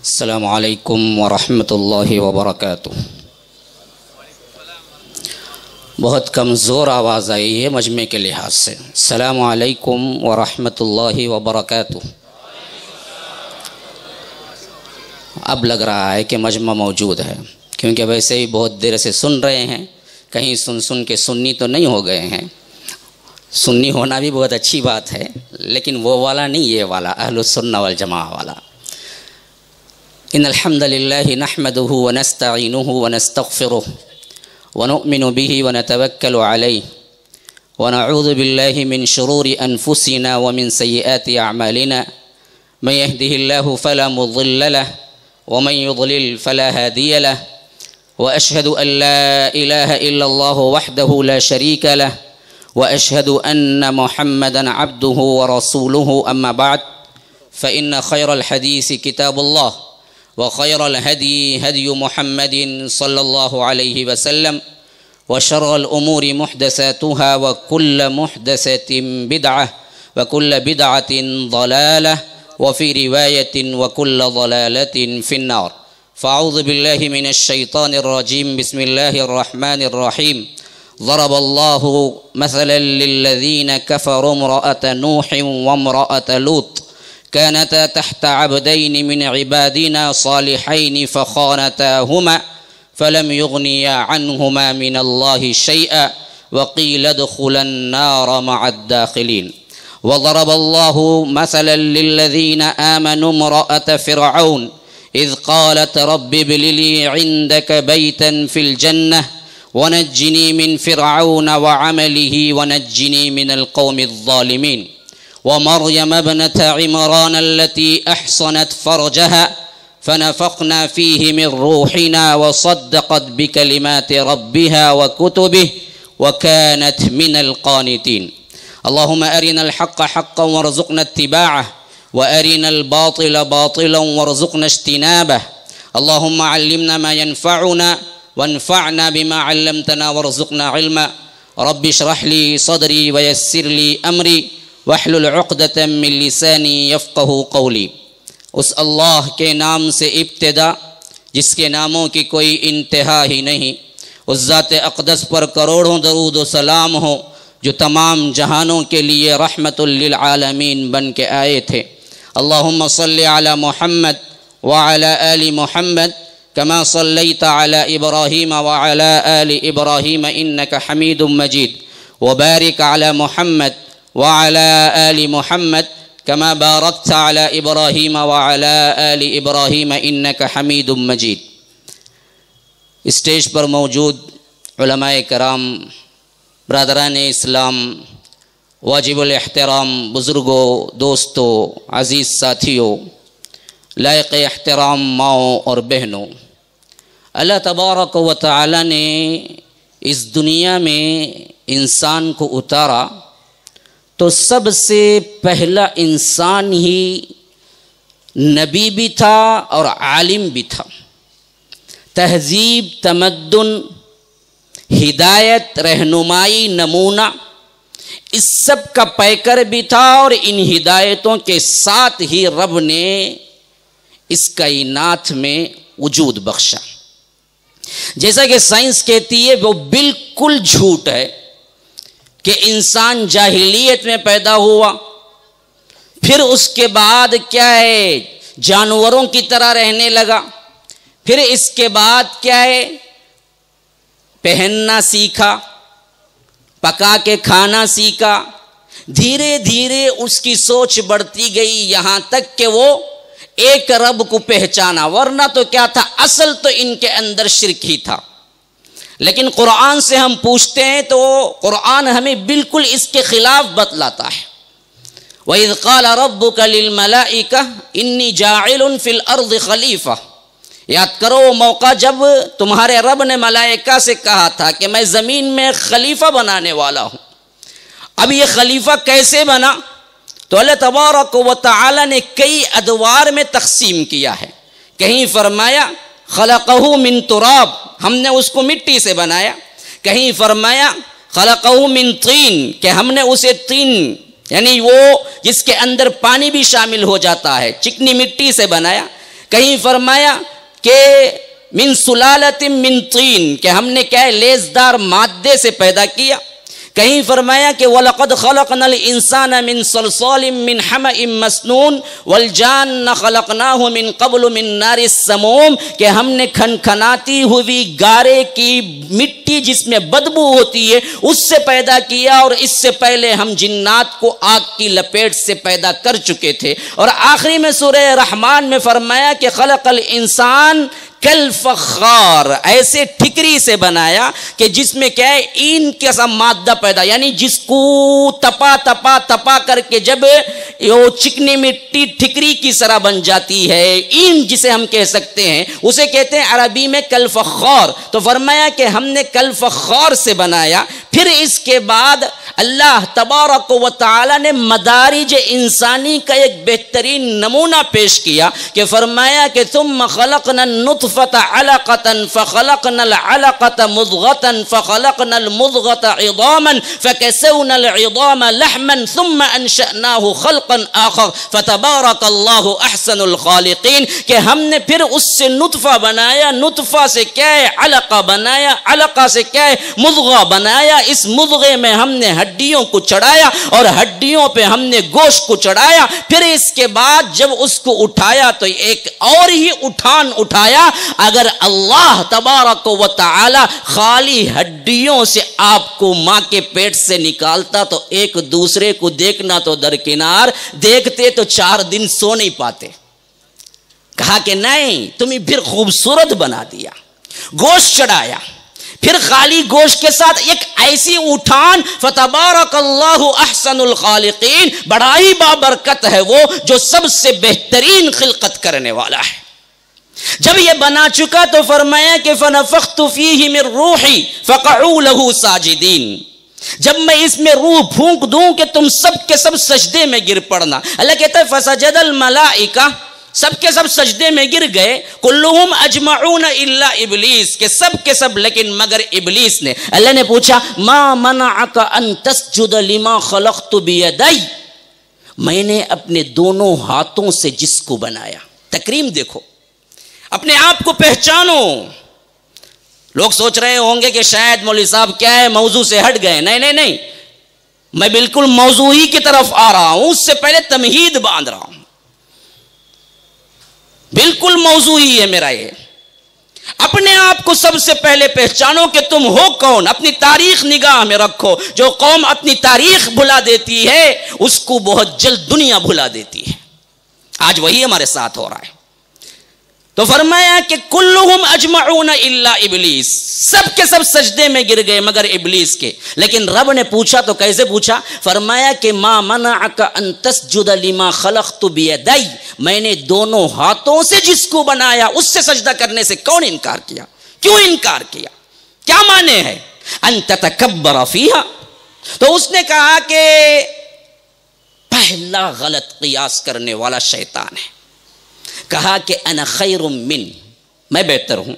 السلام علیکم ورحمۃ اللہ وبرکاتہ۔ بہت کمزور آواز آئی ہے مجمع کے لحاظ سے۔ السلام علیکم ورحمۃ اللہ وبرکاتہ۔ اب لگ رہا ہے کہ مجمع موجود ہے، کیونکہ ویسے ہی بہت دیر سے سن رہے ہیں، کہیں سن کے سنی تو نہیں ہو گئے ہیں۔ سنی ہونا بھی بہت اچھی بات ہے، لیکن وہ والا نہیں، یہ والا اہل السنہ والجماعہ والا۔ ان الحمد للہ نحمده ونستعینه ونستغفره ونؤمن به ونتوکل علیہ ونعوذ باللہ من شرور انفسنا ومن سیئات اعمالنا من يهده الله فلا مضل له ومن يضلل فلا هادي له واشهد ان لا اله الا الله وحده لا شريك له واشهد ان محمدا عبده ورسوله اما بعد فان خير الحديث كتاب الله وخير الهدي هدي محمد صلى الله عليه وسلم وشر الأمور محدثاتها وكل محدثة بدعة وكل بدعة ضلالة وفي رواية وكل ضلالة في النار فأعوذ بالله من الشيطان الرجيم بسم الله الرحمن الرحيم ضرب الله مثلا للذين كفروا امرأة نوح وامرأة لوط كانتا تحت عبدين من عبادنا صالحين فخانتاهما فلم يغنيا عنهما من الله شيئا وقيل ادخلا النار مع الداخلين وضرب الله مثلا للذين آمنوا امرأة فرعون إذ قالت رب ابن لي عندك بيتا في الجنة ونجني من فرعون وعمله ونجني من القوم الظالمين ومريم ابنة عمران التي أحصنت فرجها فنفخنا فيه من روحنا وصدقت بكلمات ربها وكتبه وكانت من القانتين اللهم أرنا الحق حقا وارزقنا اتباعه وأرنا الباطل باطلا وارزقنا اجتنابه اللهم علمنا ما ينفعنا وانفعنا بما علمتنا وارزقنا علما رب اشرح لي صدري ويسر لي أمري واحلل عقدة من لسانی یفقہوا قولی۔ اس اللہ کے نام سے ابتدا جس کے ناموں کی کوئی انتہا ہی نہیں، اس ذات اقدس پر کروڑوں درود و سلام ہو جو تمام جہانوں کے لیے رحمت للعالمین بن کے آئے تھے۔ اللہم صلی علی محمد وعلی آل محمد کما صلیت علی ابراہیم وعلی آل ابراہیم انک حمید مجید وبارک علی محمد وعلى آل محمد كما باركت على إبراهيم وعلى آل إبراهيم إنك حميد مجيد۔ اسٹیج پر موجود علماء کرام، برادران اسلام، واجب الاحترام بزرگوں، دوستوں، عزیز ساتھیوں، لائق احترام ماؤں اور بہنوں، اللہ تبارک و تعالی نے اس دنیا میں انسان کو اتارا تو سب سے پہلا انسان ہی نبی بھی تھا اور عالم بھی تھا، تہذیب، تمدن، ہدایت، رہنمائی، نمونہ، اس سب کا پیکر بھی تھا، اور ان ہدایتوں کے ساتھ ہی رب نے اس کائنات میں وجود بخشا۔ جیسا کہ سائنس کہتی ہے وہ بالکل جھوٹ ہے کہ انسان جاہلیت میں پیدا ہوا، پھر اس کے بعد کیا ہے جانوروں کی طرح رہنے لگا، پھر اس کے بعد کیا ہے پہننا سیکھا، پکا کے کھانا سیکھا، دھیرے دھیرے اس کی سوچ بڑھتی گئی یہاں تک کہ وہ ایک رب کو پہچانا، ورنہ تو کیا تھا، اصل تو ان کے اندر شرک ہی تھا۔ لیکن قرآن سے ہم پوچھتے ہیں تو قرآن ہمیں بالکل اس کے خلاف بتلاتا ہے۔ وَإِذْ قَالَ رَبُّكَ لِلْمَلَائِكَةِ إِنِّي جَاعِلٌ فِي الْأَرْضِ خَلِيفَةً۔ یاد کرو وہ موقع جب تمہارے رب نے ملائکہ سے کہا تھا کہ میں زمین میں خلیفہ بنانے والا ہوں۔ اب یہ خلیفہ کیسے بنا؟ تو اللہ تبارک و تعالی نے کئی ادوار میں تقسیم کیا ہے۔ کہیں فرمایا خلقہ من تراب، ہم نے اس کو مٹی سے بنایا، کہیں فرمایا خلقہ من طین کہ ہم نے اسے طین یعنی وہ جس کے اندر پانی بھی شامل ہو جاتا ہے چکنی مٹی سے بنایا، کہیں فرمایا کہ من سلالت من طین، کہ ہم نے کیا ہے لیزدار مادے سے پیدا کیا. کہیں فرمایا کہ وَلَقَدْ خَلَقْنَا الْإِنسَانَ مِنْ صَلْصَالٍ مِنْ حَمَإٍ مَسْنُونٍ وَالْجَانَّ خَلَقْنَاهُ مِنْ قَبْلُ مِنْ نَارِ السَّمُومِ، کہ ہم نے کھنکھناتی ہوئی گارے کی مٹی جس میں بدبو ہوتی ہے اس سے پیدا کیا، اور اس سے پہلے ہم جنات کو آگ کی لپیٹ سے پیدا کر چکے تھے. اور آخری میں سورہ رحمان میں فرمایا کہ خلق الانسان کل فخار، ایسے ٹھکری سے بنایا کہ جس میں کیا ہے این کے سا مادہ پیدا، یعنی جس کو تپا کر کے جب وہ چکنی مٹی ٹھکری کی طرح بن جاتی ہے، این جسے ہم کہہ سکتے ہیں، اسے کہتے ہیں عربی میں کل فخار. تو فرمایا کہ ہم نے کل فخار سے بنایا. پھر اس کے بعد اللہ تبارک و تعالی نے مدارج انسانی کا ایک بہترین نمونہ پیش کیا کہ فرمایا کہ ثم خلقنا النطفة علقة فخلقنا العلقة مضغة فخلقنا المضغة عظاما فكسونا العظام لحما ثم انشأناه خلقا آخر فتبارك الله احسن الخالقین، کہ ہم نے پھر اس سے نطفہ بنایا، نطفہ سے کیا ہے علقہ بنایا، علقہ سے کیا ہے مضغہ بنایا، اس مضغے میں ہم نے ہڈیوں کو چڑھایا اور ہڈیوں پہ ہم نے گوشت کو چڑھایا. پھر اس کے بعد جب اس کو اٹھایا تو ایک اور ہی اٹھان اٹھایا. اگر اللہ تبارک و تعالی خالی ہڈیوں سے آپ کو ماں کے پیٹ سے نکالتا تو ایک دوسرے کو دیکھنا تو درکنار، دیکھتے تو 4 دن سو نہیں پاتے. کہا کہ نہیں، تمہیں پھر خوبصورت بنا دیا، گوشت چڑھایا، پھر خالی گوشت کے ساتھ ایک ایسی اٹھان. فتبارک اللہ احسن الخالقین، بڑا ہی بابرکت ہے وہ جو سب سے بہترین خلقت کرنے والا ہے. جب یہ بنا چکا تو فرمایا کہ فنفخت فیہ من روحی فقعوا لہ ساجدین، جب میں اس میں روح پھونک دوں کہ تم سب کے سب سجدے میں گر پڑنا. اللہ کہتا ہے فسجد الملائکہ، سب کے سب سجدے میں گر گئے. کلہم اجمعون الا ابلیس، کہ سب کے سب لیکن مگر ابلیس نے. اللہ نے پوچھا ما منعک ان تسجد لما خلقت بیدی، میں نے اپنے دونوں ہاتھوں سے جس کو بنایا. تکریم دیکھو، اپنے آپ کو پہچانو. لوگ سوچ رہے ہوں گے کہ شاید مولوی صاحب کیا ہے موضوع سے ہٹ گئے. نہیں نہیں نہیں، میں بالکل موضوع ہی کی طرف آ رہا ہوں، اس سے پہلے تمہید باندھ رہا ہوں. بالکل موضوع ہی ہے میرا یہ. اپنے آپ کو سب سے پہلے پہچانو کہ تم ہو کون. اپنی تاریخ نگاہ میں رکھو. جو قوم اپنی تاریخ بھلا دیتی ہے اس کو بہت جلد دنیا بھلا دیتی ہے. آج وہی ہمارے ساتھ ہو رہا ہے. تو فرمایا کہ کلہم اجمعون الا ابلیس، سب کے سب سجدے میں گر گئے مگر ابلیس کے. لیکن رب نے پوچھا تو کیسے پوچھا؟ فرمایا کہ ما منعک ان تسجد لما خلقت بیدی، میں نے دونوں ہاتھوں سے جس کو بنایا اس سے سجدہ کرنے سے کون انکار کیا؟ کیوں انکار کیا؟ کیا معنی ہے؟ ان تتکبر فیہا. تو اس نے کہا کہ پہلا غلط قیاس کرنے والا شیطان ہے. کہا کہ انا خیر من، میں بہتر ہوں.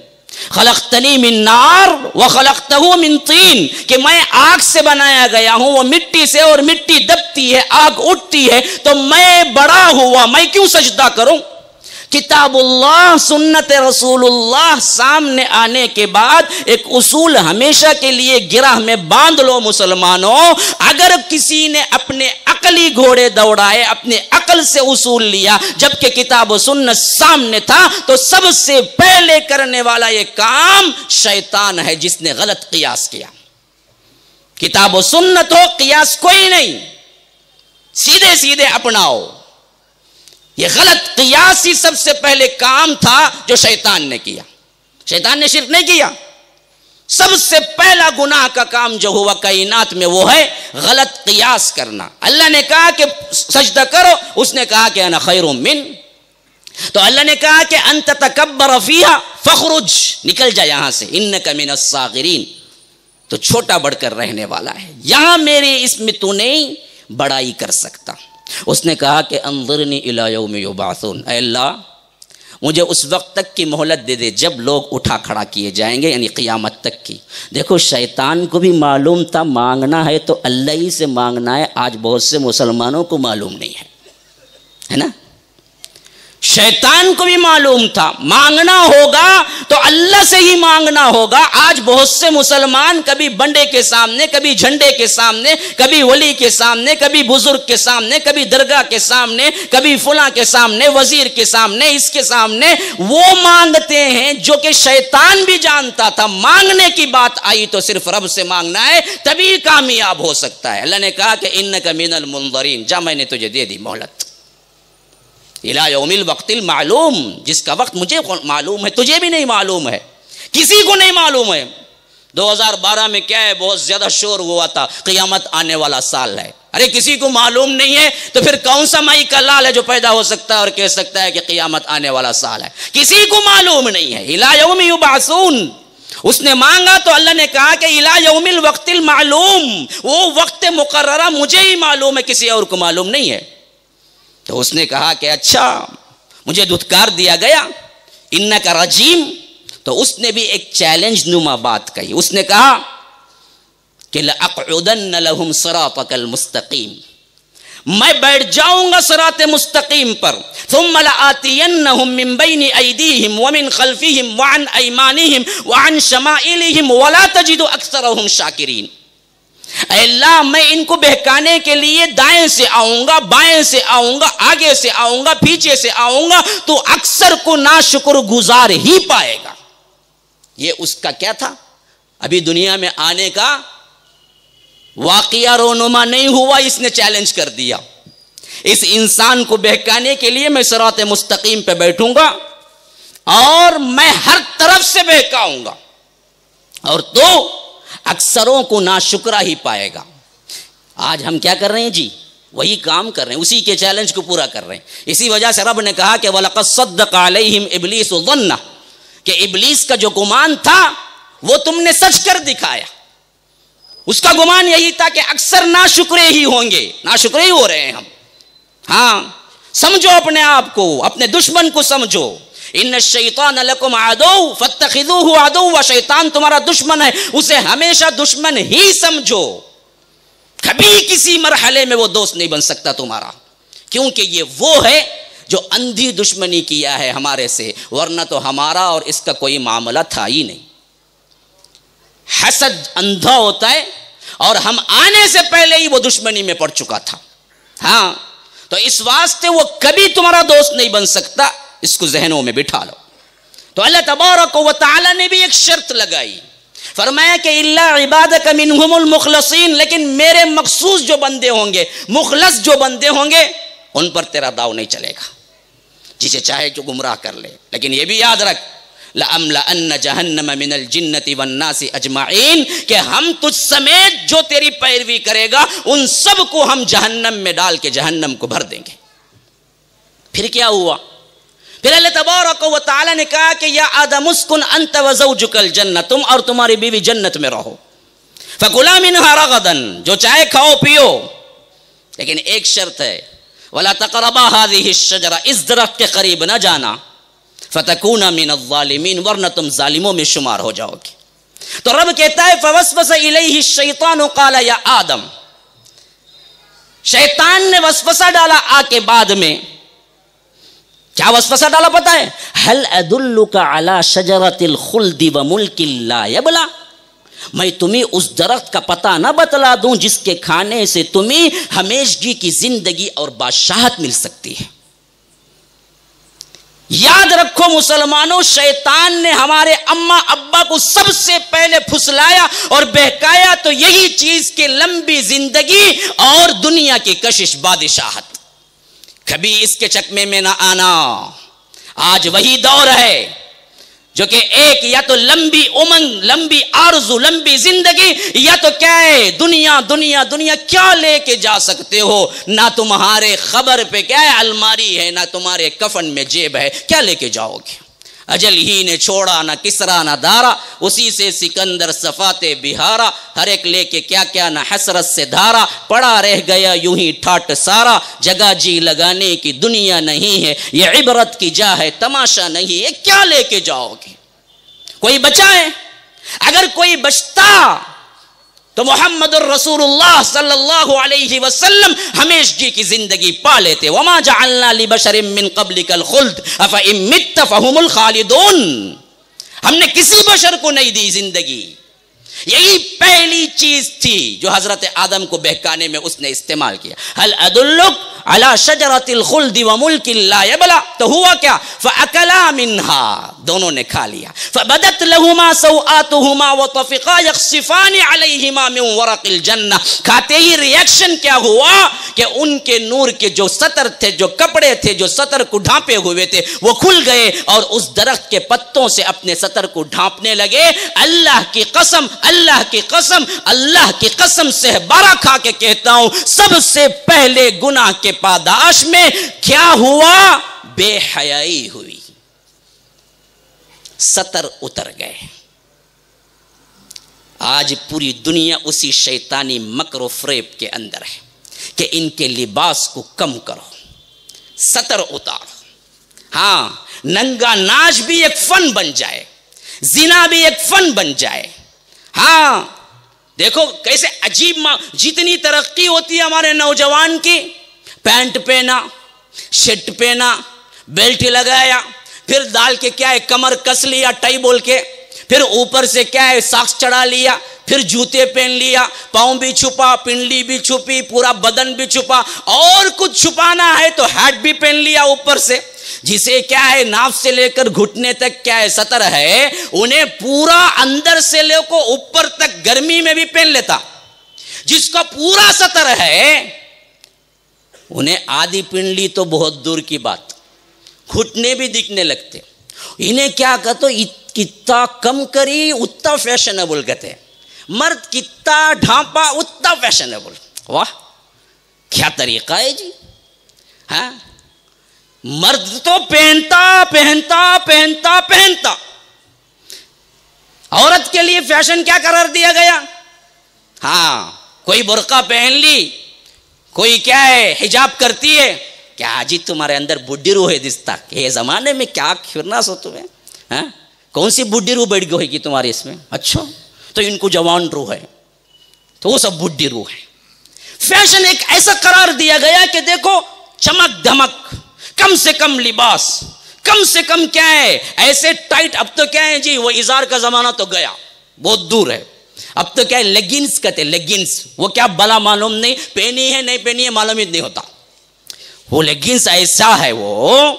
خلقتنی من نار وخلقتہ من طین، کہ میں آگ سے بنایا گیا ہوں، وہ مٹی سے، اور مٹی دبتی ہے، آگ اٹھتی ہے، تو میں بڑا ہوا، میں کیوں سجدہ کروں؟ کتاب اللہ سنت رسول اللہ سامنے آنے کے بعد ایک اصول ہمیشہ کے لیے گرہ میں باندھ لو مسلمانوں. اگر کسی نے اپنے عقلی گھوڑے دوڑائے، اپنے عقل سے اصول لیا، جبکہ کتاب و سنت سامنے تھا، تو سب سے پہلے کرنے والا یہ کام شیطان ہے جس نے غلط قیاس کیا. کتاب و سنت ہو، قیاس کوئی نہیں، سیدھے سیدھے اپناؤ. یہ غلط قیاس ہی سب سے پہلے کام تھا جو شیطان نے کیا. شیطان نے شرک نہیں کیا. سب سے پہلا گناہ کا کام جو ہوا کائنات میں وہ ہے غلط قیاس کرنا. اللہ نے کہا کہ سجدہ کرو، اس نے کہا کہ انا خیر من. تو اللہ نے کہا کہ انت تکبر فیہا فخرج، نکل جا یہاں سے، انک من الصاغرین، تو چھوٹا بڑھ کر رہنے والا ہے. یہاں میرے اس میں تو نہیں بڑائی کر سکتا. اس نے کہا کہ انظرنی الی یوم یبعثون، اے اللہ مجھے اس وقت تک کی مہلت دے دے جب لوگ اٹھا کھڑا کیے جائیں گے، یعنی قیامت تک کی. دیکھو شیطان کو بھی معلوم تھا مانگنا ہے تو اللہ ہی سے مانگنا ہے. آج بہت سے مسلمانوں کو معلوم نہیں ہے نا. شیطان کو بھی معلوم تھا مانگنا ہوگا تو اللہ سے ہی مانگنا ہوگا. آج بہت سے مسلمان کبھی بنڈے کے سامنے، کبھی جھنڈے کے سامنے، کبھی ولی کے سامنے، کبھی بزرگ کے سامنے، کبھی درگاہ کے سامنے، کبھی فلاں کے سامنے، وزیر کے سامنے، اس کے سامنے وہ مانگتے ہیں جو کہ شیطان بھی جانتا تھا مانگنے کی بات آئی تو صرف رب سے مانگنا ہے تبھی کامیاب ہو سکتا ہے. اللہ نے کہا کہ انک من المنظرین، جا میں نے تجھے دے دی مہلت الی یوم الوقت المعلوم، جس کا وقت مجھے معلوم ہے، تجھے بھی نہیں معلوم ہے، کسی کو نہیں معلوم ہے. 2012 میں کیا ہے، بہت زیادہ شور ہوا تھا قیامت آنے والا سال ہے. ارے کسی کو معلوم نہیں ہے تو پھر کون سا مائی کا لال ہے جو پیدا ہو سکتا ہے اور کہہ سکتا ہے کہ قیامت آنے والا سال ہے؟ کسی کو معلوم نہیں ہے. الی یوم یبعثون، اس نے مانگا تو اللہ نے کہا کہ الی یوم الوقت المعلوم، وہ وقت مقررہ مجھے ہی معلوم ہے، کسی اور کو معلوم نہیں ہے. تو اس نے کہا کہ اچھا مجھے دھتکار دیا گیا، انک رجیم. تو اس نے بھی ایک چیلنج نما بات کہی، اس نے کہا کہ لأقعدن لهم صراطك المستقیم، میں بیٹھ جاؤں گا صراط مستقیم پر. ثم لآتینہم من بین ایدیہم ومن خلفہم وعن ایمانہم وعن شمائلہم ولا تجد اکثرہم شاکرین. اے اللہ میں ان کو بہکانے کے لیے دائیں سے آؤں گا، بائیں سے آؤں گا، آگے سے آؤں گا، پیچھے سے آؤں گا، تو اکثر کو ناشکر گزار ہی پائے گا. یہ اس کا کیا تھا؟ ابھی دنیا میں آنے کا واقعہ رونما نہیں ہوا، اس نے چیلنج کر دیا. اس انسان کو بہکانے کے لیے میں صراط مستقیم پہ بیٹھوں گا اور میں ہر طرف سے بہکاؤں گا، اور تو اکثروں کو ناشکرہ ہی پائے گا. آج ہم کیا کر رہے ہیں جی؟ وہی کام کر رہے ہیں، اسی کے چیلنج کو پورا کر رہے ہیں. اسی وجہ سے رب نے کہا کہ وَلَقَدْ صَدَّقَ عَلَيْهِمْ إِبْلِيسُ ظَنَّهُ، کہ ابلیس کا جو گمان تھا وہ تم نے سچ کر دکھایا. اس کا گمان یہی تھا کہ اکثر ناشکرے ہی ہوں گے، ناشکرے ہی ہو رہے ہیں ہم. ہاں سمجھو اپنے آپ کو، اپنے دشمن کو سمجھو. ان الشیطان لکم عدو فاتخذوہ عدوا، شیطان تمہارا دشمن ہے، اسے ہمیشہ دشمن ہی سمجھو. کبھی کسی مرحلے میں وہ دوست نہیں بن سکتا تمہارا، کیونکہ یہ وہ ہے جو اندھی دشمنی کیا ہے ہمارے سے، ورنہ تو ہمارا اور اس کا کوئی معاملہ تھا ہی نہیں. حسد اندھا ہوتا ہے اور ہم آنے سے پہلے ہی وہ دشمنی میں پڑ چکا تھا. ہاں تو اس واسطے وہ کبھی تمہارا دوست نہیں بن سکتا، اس کو ذہنوں میں بٹھا لو. تو اللہ تبارک و تعالی نے بھی ایک شرط لگائی، فرمایا کہ الا عبادک منہم المخلصین، لیکن میرے مخصوص جو بندے ہوں گے، مخلص جو بندے ہوں گے، ان پر تیرا داؤ نہیں چلے گا. جسے چاہے جو گمراہ کر لے، لیکن یہ بھی یاد رکھ لَأَمْلَأَنَّ جَهَنَّمَ مِنَ الْجِنَّةِ وَالنَّاسِ أَجْمَعِينَ، کہ ہم تجھ سمیت جو تیری پیروی کرے گا ان سب کو ہم جہنم میں ڈال کے جہنم کو بھر دیں گے. پھر کیا ہوا؟ پھر اللہ تبارک و تعالی نے کہا کہ یا آدم اسکن انت وزوجک الجنہ، تم اور تمہاری بیوی جنت میں رہو. فکلا منہا رغدن، جو چاہے کھاؤ پیو، لیکن ایک شرط ہے ولا تقربا هذه الشجرہ، اس درخت کے قریب نہ جانا، فتکونا من الظالمین، ورنہ تم ظالموں میں شمار ہو جاؤ گے. تو رب کہتا ہے فوسوس الیہ الشیطان قال یا آدم، شیطان نے وسوسہ ڈالا آ کے بعد میں. کیا وسوسہ ڈالا پتہ ہے؟ هل ادلک علی شجرۃ الخلد وملک لا یبلی، میں تمہیں اس درخت کا پتہ نہ بتلا دوں جس کے کھانے سے تمہیں ہمیشگی کی زندگی اور بادشاہت مل سکتی ہے. یاد رکھو مسلمانوں، شیطان نے ہمارے اماں ابا کو سب سے پہلے پھسلایا اور بہکایا تو یہی چیز کہ لمبی زندگی اور دنیا کی کشش بادشاہت. کبھی اس کے چکمے میں نہ آنا. آج وہی دور ہے جو کہ ایک یا تو لمبی امنگ، لمبی آرزو، لمبی زندگی، یا تو کیا ہے دنیا دنیا دنیا. کیا لے کے جا سکتے ہو؟ نہ تمہارے خبر پہ کیا ہے الماری ہے، نہ تمہارے کفن میں جیب ہے، کیا لے کے جاؤ گے؟ اجل ہی نے چھوڑا نہ کسرا نہ دارا، اسی سے سکندر صفات بہارا، ہر ایک لے کے کیا کیا نہ حسرت سے دھارا، پڑا رہ گیا یوں ہی ٹھاٹ سارا، جگہ جی لگانے کی دنیا نہیں ہے، یہ عبرت کی جا ہے تماشا نہیں، یہ کیا لے کے جاؤ گے؟ کوئی بچا ہے؟ اگر کوئی بچتا تو محمد الرسول اللہ صلی اللہ علیہ وسلم ہمیشگی کی زندگی پا لیتے. وما جعلنا لبشر من قبلک الخلد افإن مت فهم الخالدون. ہم نے کسی بشر کو نہیں دی زندگی. یہی پہلی چیز تھی جو حضرت آدم کو بہکانے میں اس نے استعمال کیا. هل ادلک علی شجرۃ الخلد وملک لا یبلا. تو ہوا کیا؟ فاکلا منها، دونوں نے کھا لیا. فبدت لهما سوآتهما وطفقا يخصفان عليهما من ورق الجنہ. کھاتے ہی ریئیکشن کیا ہوا کہ ان کے نور کے جو سطر تھے، جو کپڑے تھے، جو سطر کو ڈھانپے ہوئے تھے، وہ کھل گئے اور اس درخت کے پتوں سے اپنے سطر کو ڈھانپنے لگے. اللہ کی قسم، اللہ کی قسم، اللہ کی قسم سے بارہ کھا کے کہتا ہوں، سب سے پہلے گناہ کے پاداش میں کیا ہوا؟ بے حیائی ہوئی، سطر اتر گئے. آج پوری دنیا اسی شیطانی مکر و فریب کے اندر ہے کہ ان کے لباس کو کم کرو، سطر اتارو. ہاں، ننگا ناچ بھی ایک فن بن جائے، زنا بھی ایک فن بن جائے. ہاں دیکھو کیسے عجیب جتنی ترقی ہوتی ہے ہمارے نوجوان کی. پینٹ پہنا، شرٹ پہنا، بیلٹ لگایا، پھر ڈال کے کیا ہے کمر کس لیا ٹائی بول کے، پھر اوپر سے کیا ہے ساکس چڑھا لیا، پھر جوتے پہن لیا، پاؤں بھی چھپا، پنڈلی بھی چھپی، پورا بدن بھی چھپا، اور کچھ چھپانا ہے تو ہیٹ بھی پہن لیا اوپر سے. جسے کیا ہے ناف سے لے کر گھٹنے تک کیا ہے سطر ہے، انہیں پورا اندر سے لے کو اوپر تک گرمی میں بھی پہن لیتا. جس کا پورا سطر ہے انہیں آدھی پنڈلی تو بہت دور کی بات، گھٹنے بھی دکھنے لگتے. انہیں کیا کہتے کتا کم کری اتنا فیشنیبل کہتے. مرد کتا ڈھانپا اتنا فیشنیبل. واہ کیا طریقہ ہے جی. ہاں مرد تو پہنتا پہنتا پہنتا پہنتا، عورت کے لیے فیشن کیا قرار دیا گیا؟ ہاں کوئی برقع پہن لی، کوئی کیا ہے حجاب کرتی ہے. کیا جی تمہارے اندر بڈھی روح ہے دستا؟ یہ زمانے میں کیا پھرنا سو تمہیں؟ ہاں کون سی بڈھی روح بیٹھ گئی گی تمہاری اس میں؟ اچھا تو ان کو جوان روح ہے، تو وہ سب بڈھی روح ہے. فیشن ایک ایسا قرار دیا گیا کہ دیکھو چمک دھمک، کم سے کم لباس، کم سے کم کیا ہے ایسے ٹائٹ. اب تو کیا ہے جی وہ اظہار کا زمانہ تو گیا، بہت دور ہے. اب تو کیا ہے لیگنز کہتے ہیں، لیگنز. وہ کیا بلا معلوم نہیں، پہنی ہے نہیں پہنی ہے معلوم ہی نہیں ہوتا. وہ لیگنز ایسا ہے وہ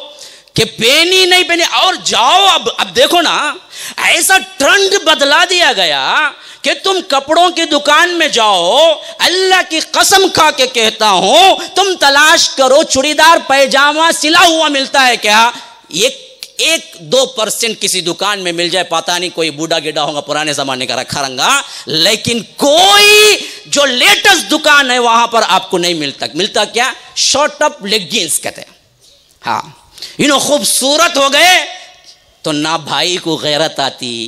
کہ پہنی نہیں پہنی اور جاؤ. اب دیکھو نا ایسا ٹرنڈ بدلا دیا گیا کہ تم کپڑوں کی دکان میں جاؤ، اللہ کی قسم کھا کے کہتا ہوں تم تلاش کرو چوڑی دار پیجامہ سلا ہوا ملتا ہے کیا؟ 1-2% کسی دکان میں مل جائے، پتہ نہیں کوئی بوڑھا گڈا ہوگا پرانے زمانے کا رکھا رنگا، لیکن کوئی جو لیٹسٹ دکان ہے وہاں پر آپ کو نہیں ملتا کیا؟ شارٹ اپ لیگنز کہتے ہیں. ہاں انہوں خوبصورت ہو گئے تو نہ بھائی کو غیرت آتی،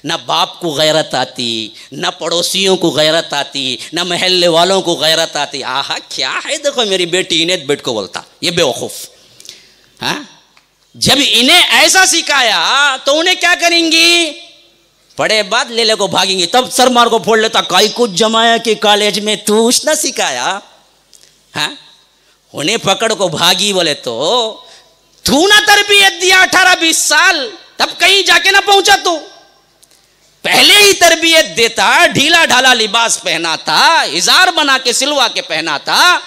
نہ باپ کو غیرت آتی، نہ پڑوسیوں کو غیرت آتی، نہ محلے والوں کو غیرت آتی. آہا کیا ہے دیکھو میری بیٹی انہیں بیٹ کو بولتا یہ بے وقوف. ہاں جب انہیں ایسا سکھایا تو انہیں کیا کریں گی؟ پڑے بعد لے لے کو بھاگیں گی. تب سر مار کو پھوڑ لیتا کائی کچھ جمایا کہ کالج میں تو اس نہ سکھایا. ہاں انہیں پکڑ کو بھاگی بولے تو نہ تربیت دیا 18-20 سال، تب کہیں جا کے نہ پہنچا. تو پہلے ہی تربیت دیتا، ڈھیلا ڈھالا لباس پہنا تھا، اظہار بنا کے سلوا کے پہنا تھا،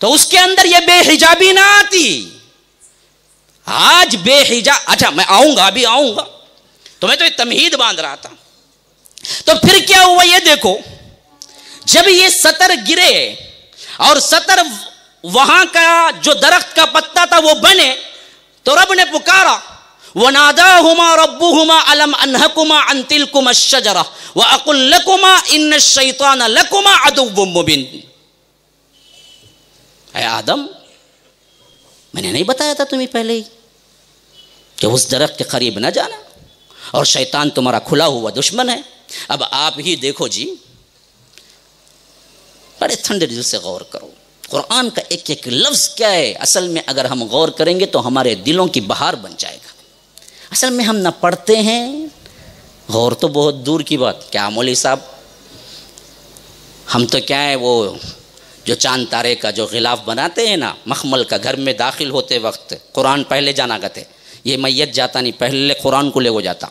تو اس کے اندر یہ بے حجابی نہ آتی. آج بے حجاب، اچھا میں آؤں گا، ابھی آؤں گا، تو میں تو یہ تمہید باندھ رہا تھا. تو پھر کیا ہوا یہ دیکھو، جب یہ سطر گرے اور سطر وہاں کا جو درخت کا پتا تھا وہ بنے، تو رب نے پکارا وَنَادَاهُمَا رَبُّهُمَا أَلَمْ أَنْهَكُمَا عَنْ تِلْكُمَا الشَّجَرَةِ وَأَقُلْ لَكُمَا إِنَّ الشَّيْطَانَ لَكُمَا عَدُوٌّ مُّبِينٌ. اے آدم میں نے نہیں بتایا تھا تمہیں پہلے ہی کہ اس درخت کے قریب نہ جانا، اور شیطان تمہارا کھلا ہوا دشمن ہے. اب آپ ہی دیکھو جی، بڑے ٹھنڈے دل سے غور کرو، قرآن کا ایک ایک لفظ کیا ہے. اصل میں اگر ہم غور کریں گے تو ہمارے دلوں کی بہار بن جائے گا. اصل میں ہم نہ پڑھتے ہیں، غور تو بہت دور کی بات. کیا مولوی صاحب ہم تو کیا ہے وہ جو چاند تارے کا جو غلاف بناتے ہیں نا مخمل کا، گھر میں داخل ہوتے وقت قرآن پہلے جانا کرتے، یہ میت جاتا نہیں، پہلے قرآن کو لے کو جاتا،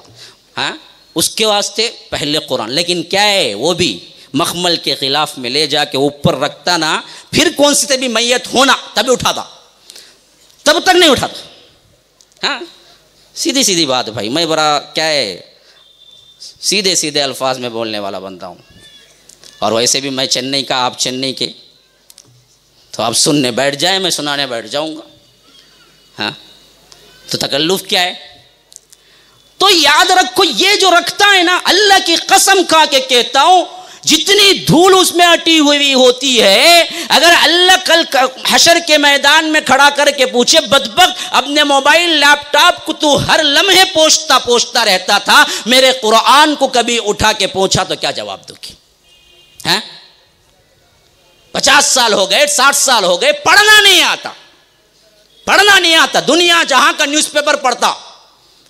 ہاں اس کے واسطے پہلے قرآن، لیکن کیا ہے وہ بھی مخمل کے غلاف میں لے جا کے اوپر رکھتا نا، پھر کون سی تبھی میت ہونا تبھی اٹھاتا، تب تک نہیں اٹھاتا۔ ہاں سیدھی سیدھی بات بھائی، میں بڑا کیا ہے سیدھے سیدھے الفاظ میں بولنے والا بنتا ہوں، اور ویسے بھی میں چنئی کا، آپ چنئی کے، تو آپ سننے بیٹھ جائیں میں سنانے بیٹھ جاؤں گا، ہاں تو تکلف کیا ہے؟ تو یاد رکھو یہ جو رکھتا ہے نا، اللہ کی قسم کھا کے کہتا ہوں جتنی دھول اس میں اٹی ہوئی ہوتی ہے، اگر اللہ کل حشر کے میدان میں کھڑا کر کے پوچھے بدبخت اپنے موبائل لیپ ٹاپ کو تو ہر لمحے پوچھتا رہتا تھا، میرے قرآن کو کبھی اٹھا کے پوچھا تو کیا جواب دو گی؟ 50 سال ہو گئے، 60 سال ہو گئے، پڑھنا نہیں آتا، دنیا جہاں کا نیوز پیپر پڑھتا،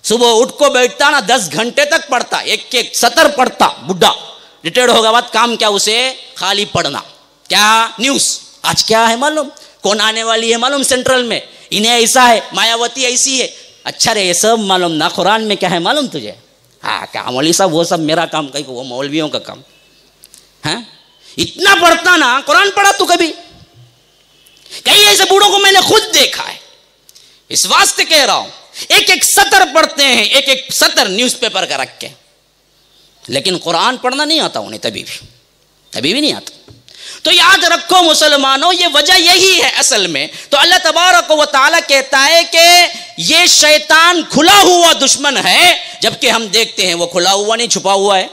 صبح اٹھ کو بیٹھتا نا 10 گھنٹے تک پڑھتا، ایک سطر پڑھتا، بڈھا ریٹائرڈ ہوگا بعد کام کیا اسے خالی پڑھنا، کیا نیوز آج کیا ہے معلوم، کون آنے والی ہے معلوم سینٹرل میں، انہیں ایسا ہے، مایاوتی ایسی ہے، اچھا رے یہ سب معلوم نہ، قرآن میں کیا ہے معلوم تجھے؟ ہاں کیا مولوی صاحب وہ سب میرا کام، کہیں وہ مولویوں کا کام، ہاں اتنا پڑھتا نا، قرآن پڑھا تو کبھی؟ کئی ایسے بوڑھوں کو میں نے خود دیکھا ہے، اس واسطے کہہ رہا ہوں ایک سطر پڑھتے ہیں، ایک سطر نیوز پیپر کا رکھ کے، لیکن قرآن پڑھنا نہیں آتا انہیں، تبھی بھی نہیں آتا۔ تو یاد رکھو مسلمانوں، یہ وجہ یہی ہے اصل میں۔ تو اللہ تبارک و تعالیٰ کہتا ہے کہ یہ شیطان کھلا ہوا دشمن ہے، جبکہ ہم دیکھتے ہیں وہ کھلا ہوا نہیں، چھپا ہوا ہے۔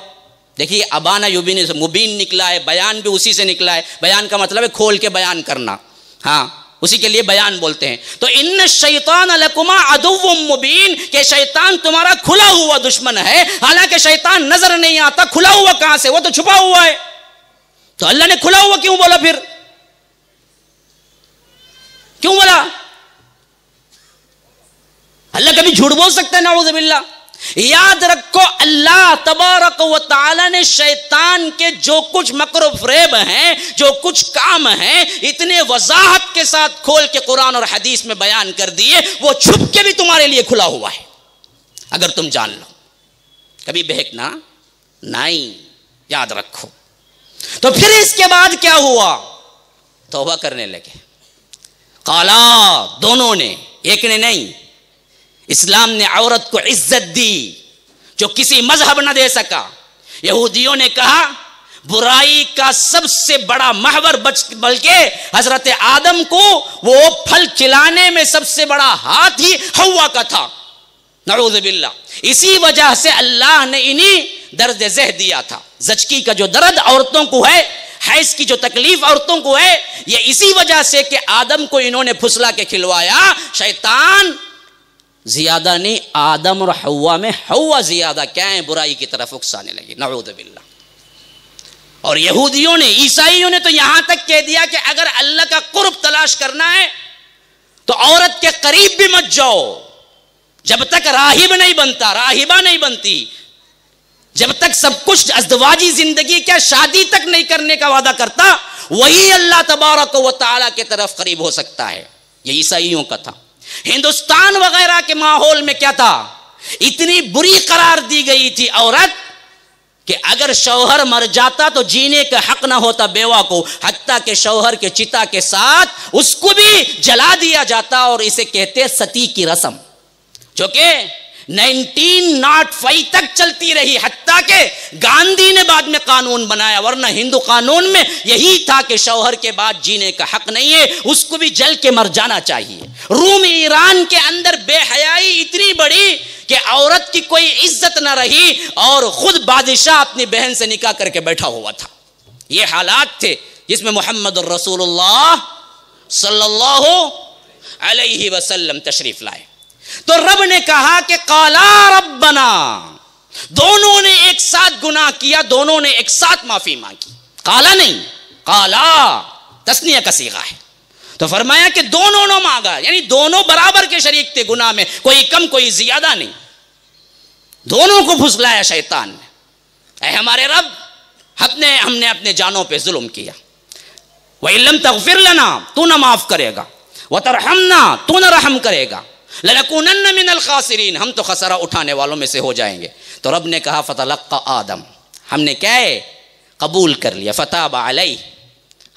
دیکھیے ابانا یبین سے مبین نکلا ہے، بیان بھی اسی سے نکلا ہے، بیان کا مطلب ہے کھول کے بیان کرنا، ہاں اسی کے لیے بیان بولتے ہیں۔ تو ان الشیطان لکما عدو مبین، کہ شیطان تمہارا کھلا ہوا دشمن ہے، حالانکہ شیطان نظر نہیں آتا، کھلا ہوا کہاں سے، وہ تو چھپا ہوا ہے۔ تو اللہ نے کھلا ہوا کیوں بولا؟ پھر کیوں بولا؟ اللہ کبھی جھوٹ بول سکتا ہے؟ نعوذ باللہ۔ یاد رکھو اللہ تبارک و تعالی نے شیطان کے جو کچھ مکر و فریب ہیں، جو کچھ کام ہیں، اتنے وضاحت کے ساتھ کھول کے قرآن اور حدیث میں بیان کر دیے، وہ چھپ کے بھی تمہارے لیے کھلا ہوا ہے، اگر تم جان لو، کبھی بہکنا نہیں، یاد رکھو۔ تو پھر اس کے بعد کیا ہوا؟ توبہ کرنے لگے، قالا، دونوں نے، ایک نے نہیں۔ اسلام نے عورت کو عزت دی جو کسی مذہب نہ دے سکا۔ یہودیوں نے کہا برائی کا سب سے بڑا محور بلکہ حضرت آدم کو وہ پھل کھلانے میں سب سے بڑا ہاتھ ہی حوا کا تھا، نعوذ باللہ۔ اسی وجہ سے اللہ نے انہیں درد ذہ دیا تھا۔ زچگی کا جو درد عورتوں کو ہے، حیض کی جو تکلیف عورتوں کو ہے، یہ اسی وجہ سے کہ آدم کو انہوں نے پھسلا کے کھلوایا۔ شیطان زیادہ نہیں، آدم اور حوا میں حوا زیادہ کیا ہے، برائی کی طرف اکسانے لگی، نعوذ باللہ۔ اور یہودیوں نے، عیسائیوں نے تو یہاں تک کہہ دیا کہ اگر اللہ کا قرب تلاش کرنا ہے تو عورت کے قریب بھی مت جاؤ، جب تک راہب نہیں بنتا، راہبہ نہیں بنتی، جب تک سب کچھ ازدواجی زندگی کیا شادی تک نہیں کرنے کا وعدہ کرتا، وہی اللہ تبارک و تعالیٰ کے طرف قریب ہو سکتا ہے۔ یہ عیسائیوں کا تھا۔ ہندوستان وغیرہ کے ماحول میں کیا تھا، اتنی بری قرار دی گئی تھی عورت کہ اگر شوہر مر جاتا تو جینے کا حق نہ ہوتا بیوہ کو، حتیٰ کہ شوہر کے چتا کے ساتھ اس کو بھی جلا دیا جاتا، اور اسے کہتے ستی کی رسم، جو کہ 1905 تک چلتی رہی، حتیٰ کہ گاندھی نے بعد میں قانون بنایا، ورنہ ہندو قانون میں یہی تھا کہ شوہر کے بعد جینے کا حق نہیں ہے، اس کو بھی جل کے مر جانا چاہیے۔ روم ایران کے اندر بے حیائی اتنی بڑی کہ عورت کی کوئی عزت نہ رہی، اور خود بادشاہ اپنی بہن سے نکاح کر کے بیٹھا ہوا تھا۔ یہ حالات تھے جس میں محمد الرسول اللہ صلی اللہ علیہ وسلم تشریف لائے۔ تو رب نے کہا کہ قالا ربنا، دونوں نے ایک ساتھ گناہ کیا، دونوں نے ایک ساتھ معافی مانگی، قالا نہیں، قالا تثنیہ کا صیغہ ہے۔ تو فرمایا کہ دونوں نے مانگا، یعنی دونوں برابر کے شریک تھے گناہ میں، کوئی کم کوئی زیادہ نہیں، دونوں کو پھسلایا شیطان نے۔ اے ہمارے رب، ہم نے اپنے جانوں پہ ظلم کیا. وَإِن لَمْ تَغْفِرْ لَنَا, تو نہ معاف کرے گا, وَتَرْحَمْنَا, تو نہ رحم کرے گا, لَنَكُونَنَّ مِنَ الْخَاسِرِينَ, ہم تو خسارہ اٹھانے والوں میں سے ہو جائیں گے. تو رب نے کہا فَتَلَقَّى آدم, ہم نے کیا ہے قبول کر لیا, فَتَابَ عَلَيْهِ,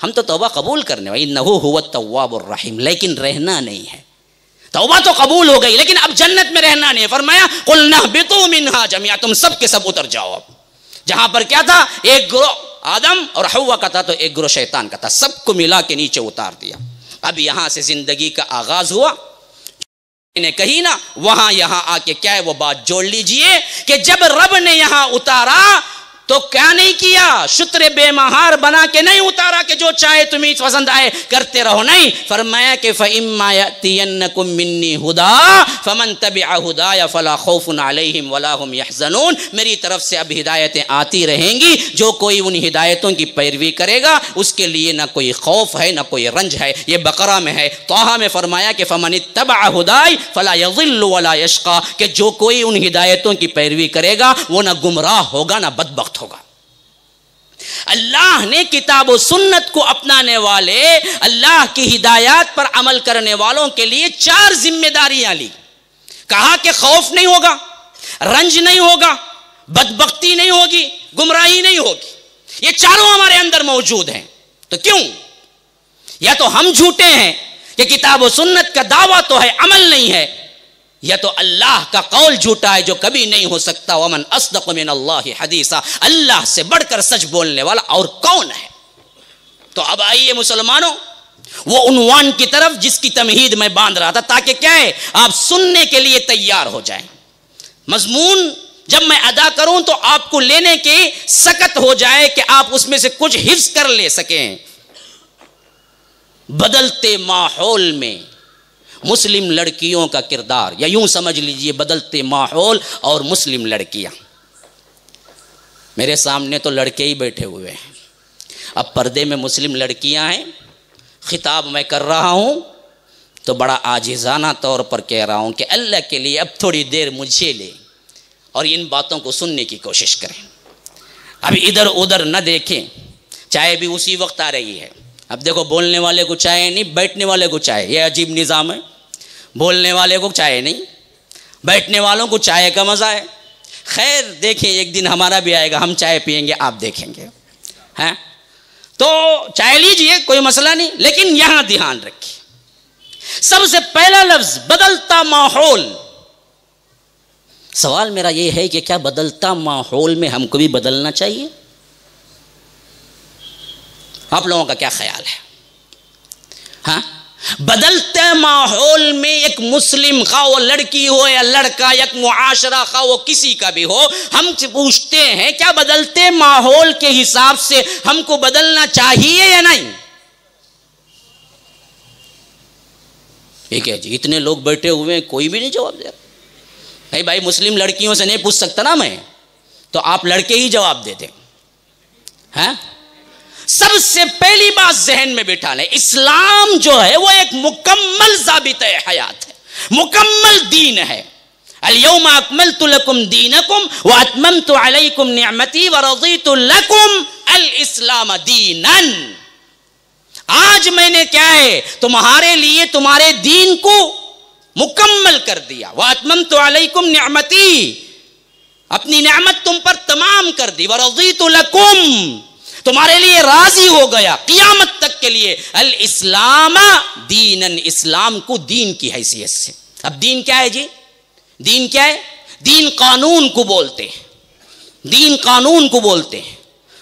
ہم تو توبہ قبول کرنے والے, إِنَّهُ هُوَ التَّوَّابُ الرَّحِيمُ, لیکن رہنا نہیں ہے. توبہ تو قبول ہو گئی لیکن اب جنت میں رہنا نہیں ہے. فرمایا قُلْنَا اهْبِطُوا مِنْهَا جَمِيعًا, تم سب کے سب اتر جاؤ. اب جہاں پر کیا تھا, ایک گروہ آدم اور حوا کا تھا تو ایک گروہ شیطان کا تھا, سب کو ملا کے نیچے اتار دیا. اب یہاں سے زندگی کا آغاز ہوا. نے کہی نا وہاں یہاں آ کے کیا ہے وہ بات جوڑ لیجئے کہ جب رب نے یہاں اتارا تو کیا نہیں کیا, شتر بے مہار بنا کے نہیں اتارا کہ جو چاہے تمہیں پسند آئے کرتے رہو, نہیں. فرمایا کہ فَإِمَّا يَأْتِيَنَّكُم مِّنِّي هُدًى فَمَن تَبِعَ هُدَايَ فَلَا خَوْفٌ عَلَيْهِمْ وَلَا ہُمْ يَحْزَنُونَ, میری طرف سے اب ہدایتیں آتی رہیں گی, جو کوئی ان ہدایتوں کی پیروی کرے گا اس کے لیے نہ کوئی خوف ہے نہ کوئی رنج ہے. یہ بقرہ میں ہے. طٰہٰ میں فرمایا کہ فَمَنِ اتَّبَعَ هُدَايَ فَلَا يَضِلُّ وَلَا يَشْقَىٰ, کہ جو کوئی ان ہدایتوں کی پیروی کرے گا وہ نہ گمراہ ہوگا نہ بدبخت ہوگا. اللہ نے کتاب و سنت کو اپنانے والے, اللہ کی ہدایات پر عمل کرنے والوں کے لیے 4 ذمہ داریاں لی. کہا کہ خوف نہیں ہوگا, رنج نہیں ہوگا, بدبختی نہیں ہوگی, گمراہی نہیں ہوگی. یہ چاروں ہمارے اندر موجود ہیں. تو کیوں؟ یا تو ہم جھوٹے ہیں کہ کتاب و سنت کا دعویٰ تو ہے, عمل نہیں ہے, یا تو اللہ کا قول جھوٹا ہے جو کبھی نہیں ہو سکتا. ومن اصدق من اللہ حدیثا, اللہ سے بڑھ کر سچ بولنے والا اور کون ہے. تو اب آئیے مسلمانوں وہ عنوان کی طرف جس کی تمہید میں باندھ رہا تھا, تاکہ کیا ہے آپ سننے کے لیے تیار ہو جائیں. مضمون جب میں ادا کروں تو آپ کو لینے کی سکت ہو جائے کہ آپ اس میں سے کچھ حفظ کر لے سکیں. بدلتے ماحول میں مسلم لڑکیوں کا کردار, یا یوں سمجھ لیجئے بدلتے ماحول اور مسلم لڑکیاں. میرے سامنے تو لڑکے ہی بیٹھے ہوئے ہیں, اب پردے میں مسلم لڑکیاں ہیں. خطاب میں کر رہا ہوں تو بڑا عاجزانہ طور پر کہہ رہا ہوں کہ اللہ کے لیے اب تھوڑی دیر مجھے لے اور ان باتوں کو سننے کی کوشش کریں. اب ادھر ادھر نہ دیکھیں. چائے بھی اسی وقت آ رہی ہے. اب دیکھو بولنے والے کو چائے نہیں, بیٹھنے والے کو چائے. یہ عجیب نظام ہے, بولنے والے کو چائے نہیں, بیٹھنے والوں کو چائے کا مزہ ہے. خیر دیکھیں ایک دن ہمارا بھی آئے گا, ہم چائے پئیں گے, آپ دیکھیں گے. ہاں تو چائے لیجئے, کوئی مسئلہ نہیں, لیکن یہاں دھیان رکھیے. سب سے پہلا لفظ بدلتا ماحول. سوال میرا یہ ہے کہ کیا بدلتا ماحول میں ہم کو بھی بدلنا چاہیے؟ آپ لوگوں کا کیا خیال ہے؟ ہاں بدلتے ماحول میں ایک مسلم خواہ وہ لڑکی ہو یا لڑکا, ایک معاشرہ خواہ وہ کسی کا بھی ہو, ہم سے پوچھتے ہیں کیا بدلتے ماحول کے حساب سے ہم کو بدلنا چاہیے یا نہیں؟ ٹھیک ہے جی, اتنے لوگ بیٹھے ہوئے ہیں کوئی بھی نہیں جواب دے رہا. نہیں بھائی مسلم لڑکیوں سے نہیں پوچھ سکتا نا میں, تو آپ لڑکے ہی جواب دے دیں. ہاں سب سے پہلی بات ذہن میں بٹھا لیں, اسلام جو ہے وہ ایک مکمل ضابطہ حیات ہے, مکمل دین ہے. الیوم اکملت لکم دینکم واتممت علیکم نعمتی ورضیت لکم الاسلام دینا. آج میں نے کیا ہے تمہارے لیے تمہارے دین کو مکمل کر دیا. واتممت علیکم نعمتی, اپنی نعمت تم پر تمام کر دی. ورضیت لکم, تمہارے لیے راضی ہو گیا قیامت تک کے لیے الاسلام دینن, اسلام کو دین کی حیثیت سے. اب دین کیا ہے جی؟ دین کیا ہے؟ دین قانون کو بولتے ہیں, دین قانون کو بولتے ہیں,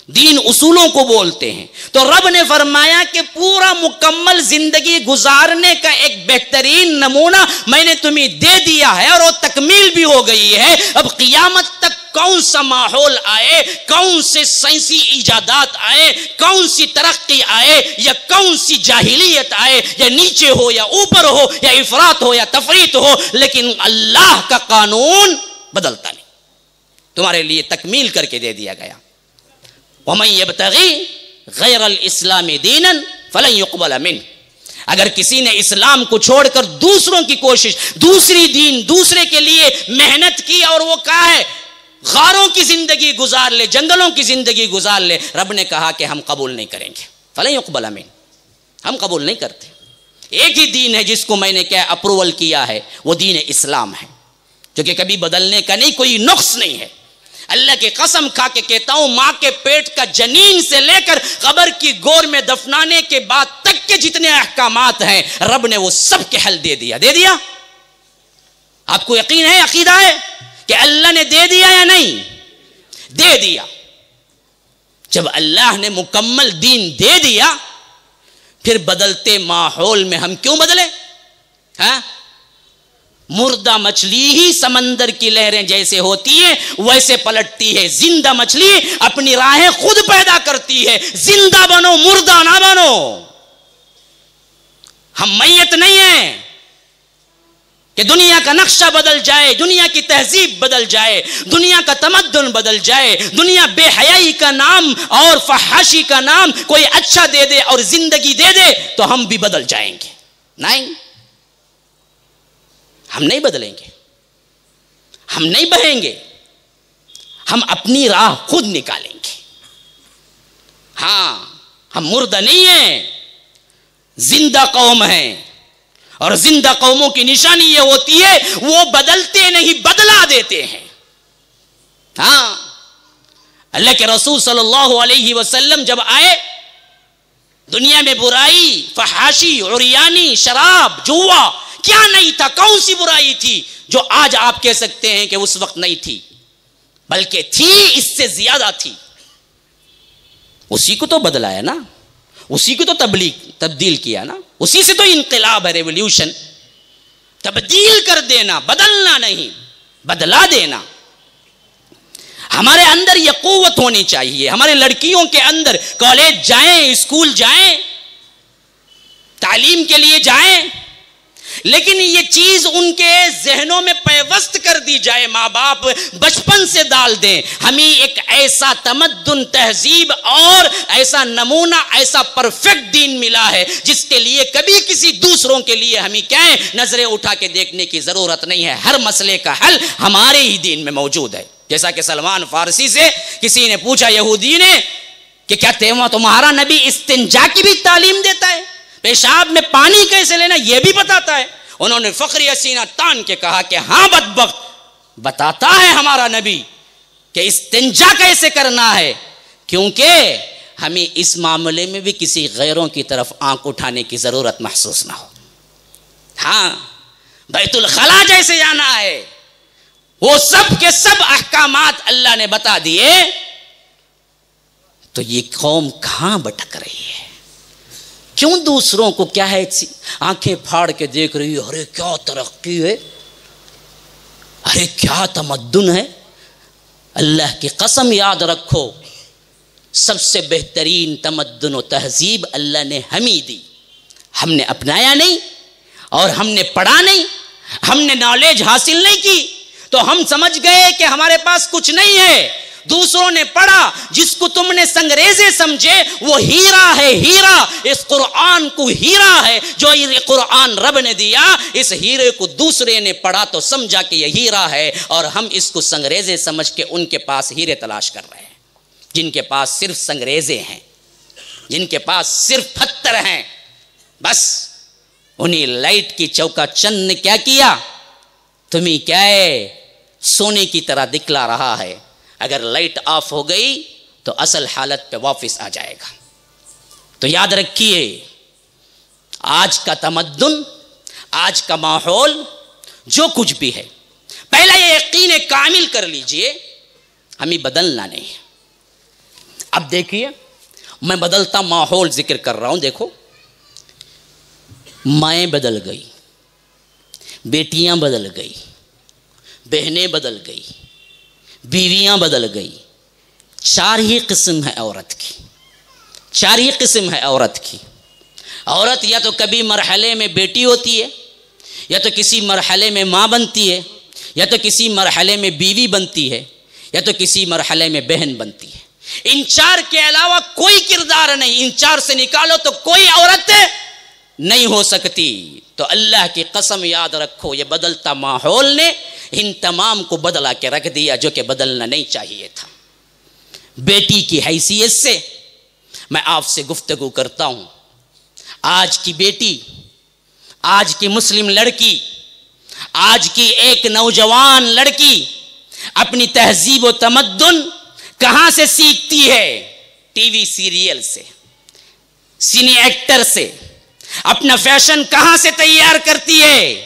دین اصولوں کو بولتے ہیں. تو رب نے فرمایا کہ پورا مکمل زندگی گزارنے کا ایک بہترین نمونہ میں نے تمہیں دے دیا ہے اور وہ تکمیل بھی ہو گئی ہے. اب قیامت تک کون سا ماحول آئے, کون سے سائنسی ایجادات آئے, کون سی ترقی آئے یا کون سی جاہلیت آئے, یا نیچے ہو یا اوپر ہو, یا افراط ہو یا تفریط ہو, لیکن اللہ کا قانون بدلتا نہیں, تمہارے لیے تکمیل کر کے دے دیا گیا. وَمَن يَبْتَغِي غَيْرَ الْإِسْلَامِ دِينًا فَلَن يُقْبَلَ مِنْهُ. اگر کسی نے اسلام کو چھوڑ کر دوسروں کی کوشش, دوسری دین, دوسرے کے لیے محنت کی اور وہ کہا ہے غاروں کی زندگی گزار لے، جنگلوں کی زندگی گزار لے، رب نے کہا کہ ہم قبول نہیں کریں گے، فلن يقبل منہ، ہم قبول نہیں کرتے۔ ایک ہی دین ہے جس کو میں نے کیا اپروول کیا ہے، وہ دین اسلام ہے، جو کہ کبھی بدلنے کا نہیں، کوئی نقص نہیں ہے۔ اللہ کی قسم کھا کے کہتا ہوں، ماں کے پیٹ کا جنین سے لے کر قبر کی گور میں دفنانے کے بعد تک کے جتنے احکامات ہیں، رب نے وہ سب کے حل دے دیا۔ آپ کو یقین ہے، عقیدہ ہے کہ اللہ نے دے دیا یا نہیں؟ دے دیا۔ جب اللہ نے مکمل دین دے دیا، پھر بدلتے ماحول میں ہم کیوں بدلے؟ ہاں، مردہ مچھلی ہی سمندر کی لہریں جیسے ہوتی ہیں ویسے پلٹتی ہے، زندہ مچھلی اپنی راہیں خود پیدا کرتی ہے۔ زندہ بنو، مردہ نہ بنو۔ ہم میت نہیں ہیں کہ دنیا کا نقشہ بدل جائے، دنیا کی تہذیب بدل جائے، دنیا کا تمدن بدل جائے، دنیا بے حیائی کا نام اور فحاشی کا نام کوئی اچھا دے دے اور زندگی دے دے تو ہم بھی بدل جائیں گے۔ نہیں، ہم نہیں بدلیں گے، ہم نہیں بہیں گے، ہم اپنی راہ خود نکالیں گے۔ ہاں، ہم مردہ نہیں ہیں، زندہ قوم ہیں، اور زندہ قوموں کی نشانی یہ ہوتی ہے وہ بدلتے نہیں، بدلا دیتے ہیں۔ ہاں، اللہ کے رسول صلی اللہ علیہ وسلم جب آئے، دنیا میں برائی، فحاشی، عریانی، شراب، جوا کیا نہیں تھا؟ کون سی برائی تھی جو آج آپ کہہ سکتے ہیں کہ اس وقت نہیں تھی؟ بلکہ تھی، اس سے زیادہ تھی۔ اسی کو تو بدلایا نا، اسی کو تو تبدیل کیا نا، اسی سے تو انقلاب ہے، ریولیوشن۔ تبدیل کر دینا، بدلنا نہیں، بدلا دینا۔ ہمارے اندر یہ قوت ہونی چاہیے۔ ہمارے لڑکیوں کے اندر کالج جائیں، اسکول جائیں، تعلیم کے لیے جائیں، لیکن یہ چیز ان کے ذہنوں میں پیوست کر دی جائے، ماں باپ بچپن سے ڈال دیں۔ ہمیں ایک ایسا تمدن، تہذیب اور ایسا نمونہ، ایسا پرفیکٹ دین ملا ہے جس کے لیے کبھی کسی دوسروں کے لیے ہمیں کیا ہے نظریں اٹھا کے دیکھنے کی ضرورت نہیں ہے۔ ہر مسئلے کا حل ہمارے ہی دین میں موجود ہے۔ جیسا کہ سلمان فارسی سے کسی نے پوچھا، یہودی نے، کہ کیا تمہارا نبی استنجا کی بھی تعلیم دیتا ہے؟ پیشاب میں پانی کیسے لینا یہ بھی بتاتا ہے؟ انہوں نے فخری سینہ تان کے کہا کہ ہاں بدبخت، بتاتا ہے ہمارا نبی کہ استنجا کیسے کرنا ہے، کیونکہ ہمیں اس معاملے میں بھی کسی غیروں کی طرف آنکھ اٹھانے کی ضرورت محسوس نہ ہو۔ ہاں، بیت الخلا جیسے جانا ہے، وہ سب کے سب احکامات اللہ نے بتا دیے، تو یہ قوم کہاں بھٹک رہی ہے؟ کیوں دوسروں کو کیا ہے آنکھیں پھاڑ کے دیکھ رہی ہے؟ ارے کیا ترقی ہے، ارے کیا تمدن ہے۔ اللہ کی قسم یاد رکھو، سب سے بہترین تمدن و تہذیب اللہ نے ہمیں دی۔ ہم نے اپنایا نہیں، اور ہم نے پڑھا نہیں، ہم نے نالج حاصل نہیں کی، تو ہم سمجھ گئے کہ ہمارے پاس کچھ نہیں ہے۔ دوسروں نے پڑھا، جس کو تم نے سنگریزے سمجھے وہ ہیرا ہے، ہیرا اس قرآن کو ہیرا ہے جو یہ قرآن رب نے دیا۔ اس ہیرے کو دوسرے نے پڑھا تو سمجھا کہ یہ ہیرا ہے، اور ہم اس کو سنگریزے سمجھ کے ان کے پاس ہیرے تلاش کر رہے ہیں، جن کے پاس صرف سنگریزے ہیں، جن کے پاس صرف پتھر ہیں۔ بس انہیں لائٹ کی چوکا چند نے کیا کیا؟ تمہیں کیا ہے سونے کی طرح دکھلا رہا ہے، اگر لائٹ آف ہو گئی تو اصل حالت پہ واپس آ جائے گا۔ تو یاد رکھیے، آج کا تمدن، آج کا ماحول، جو کچھ بھی ہے، پہلا یہ یقین کامل کر لیجئے ہمیں بدلنا نہیں ہے۔ اب دیکھیے، میں بدلتا ماحول ذکر کر رہا ہوں۔ دیکھو، مائیں بدل گئی، بیٹیاں بدل گئی، بہنیں بدل گئی، بیویاں بدل گئی۔ چار ہی قسم ہے عورت کی، چار ہی قسم ہے عورت کی۔ عورت یا تو کبھی مرحلے میں بیٹی ہوتی ہے، یا تو کسی مرحلے میں ماں بنتی ہے، یا تو کسی مرحلے میں بیوی بنتی ہے، یا تو کسی مرحلے میں بہن بنتی ہے۔ ان چار کے علاوہ کوئی کردار نہیں، ان چار سے نکالو تو کوئی عورت نہیں ہو سکتی۔ تو اللہ کی قسم یاد رکھو، یہ بدلتا ماحول نے ان تمام کو بدلا کے رکھ دیا جو کہ بدلنا نہیں چاہیے تھا۔ بیٹی کی حیثیت سے میں آپ سے گفتگو کرتا ہوں۔ آج کی بیٹی، آج کی مسلم لڑکی، آج کی ایک نوجوان لڑکی اپنی تہذیب و تمدن کہاں سے سیکھتی ہے؟ ٹی وی سیریل سے، سینی ایکٹر سے۔ اپنا فیشن کہاں سے تیار کرتی ہے؟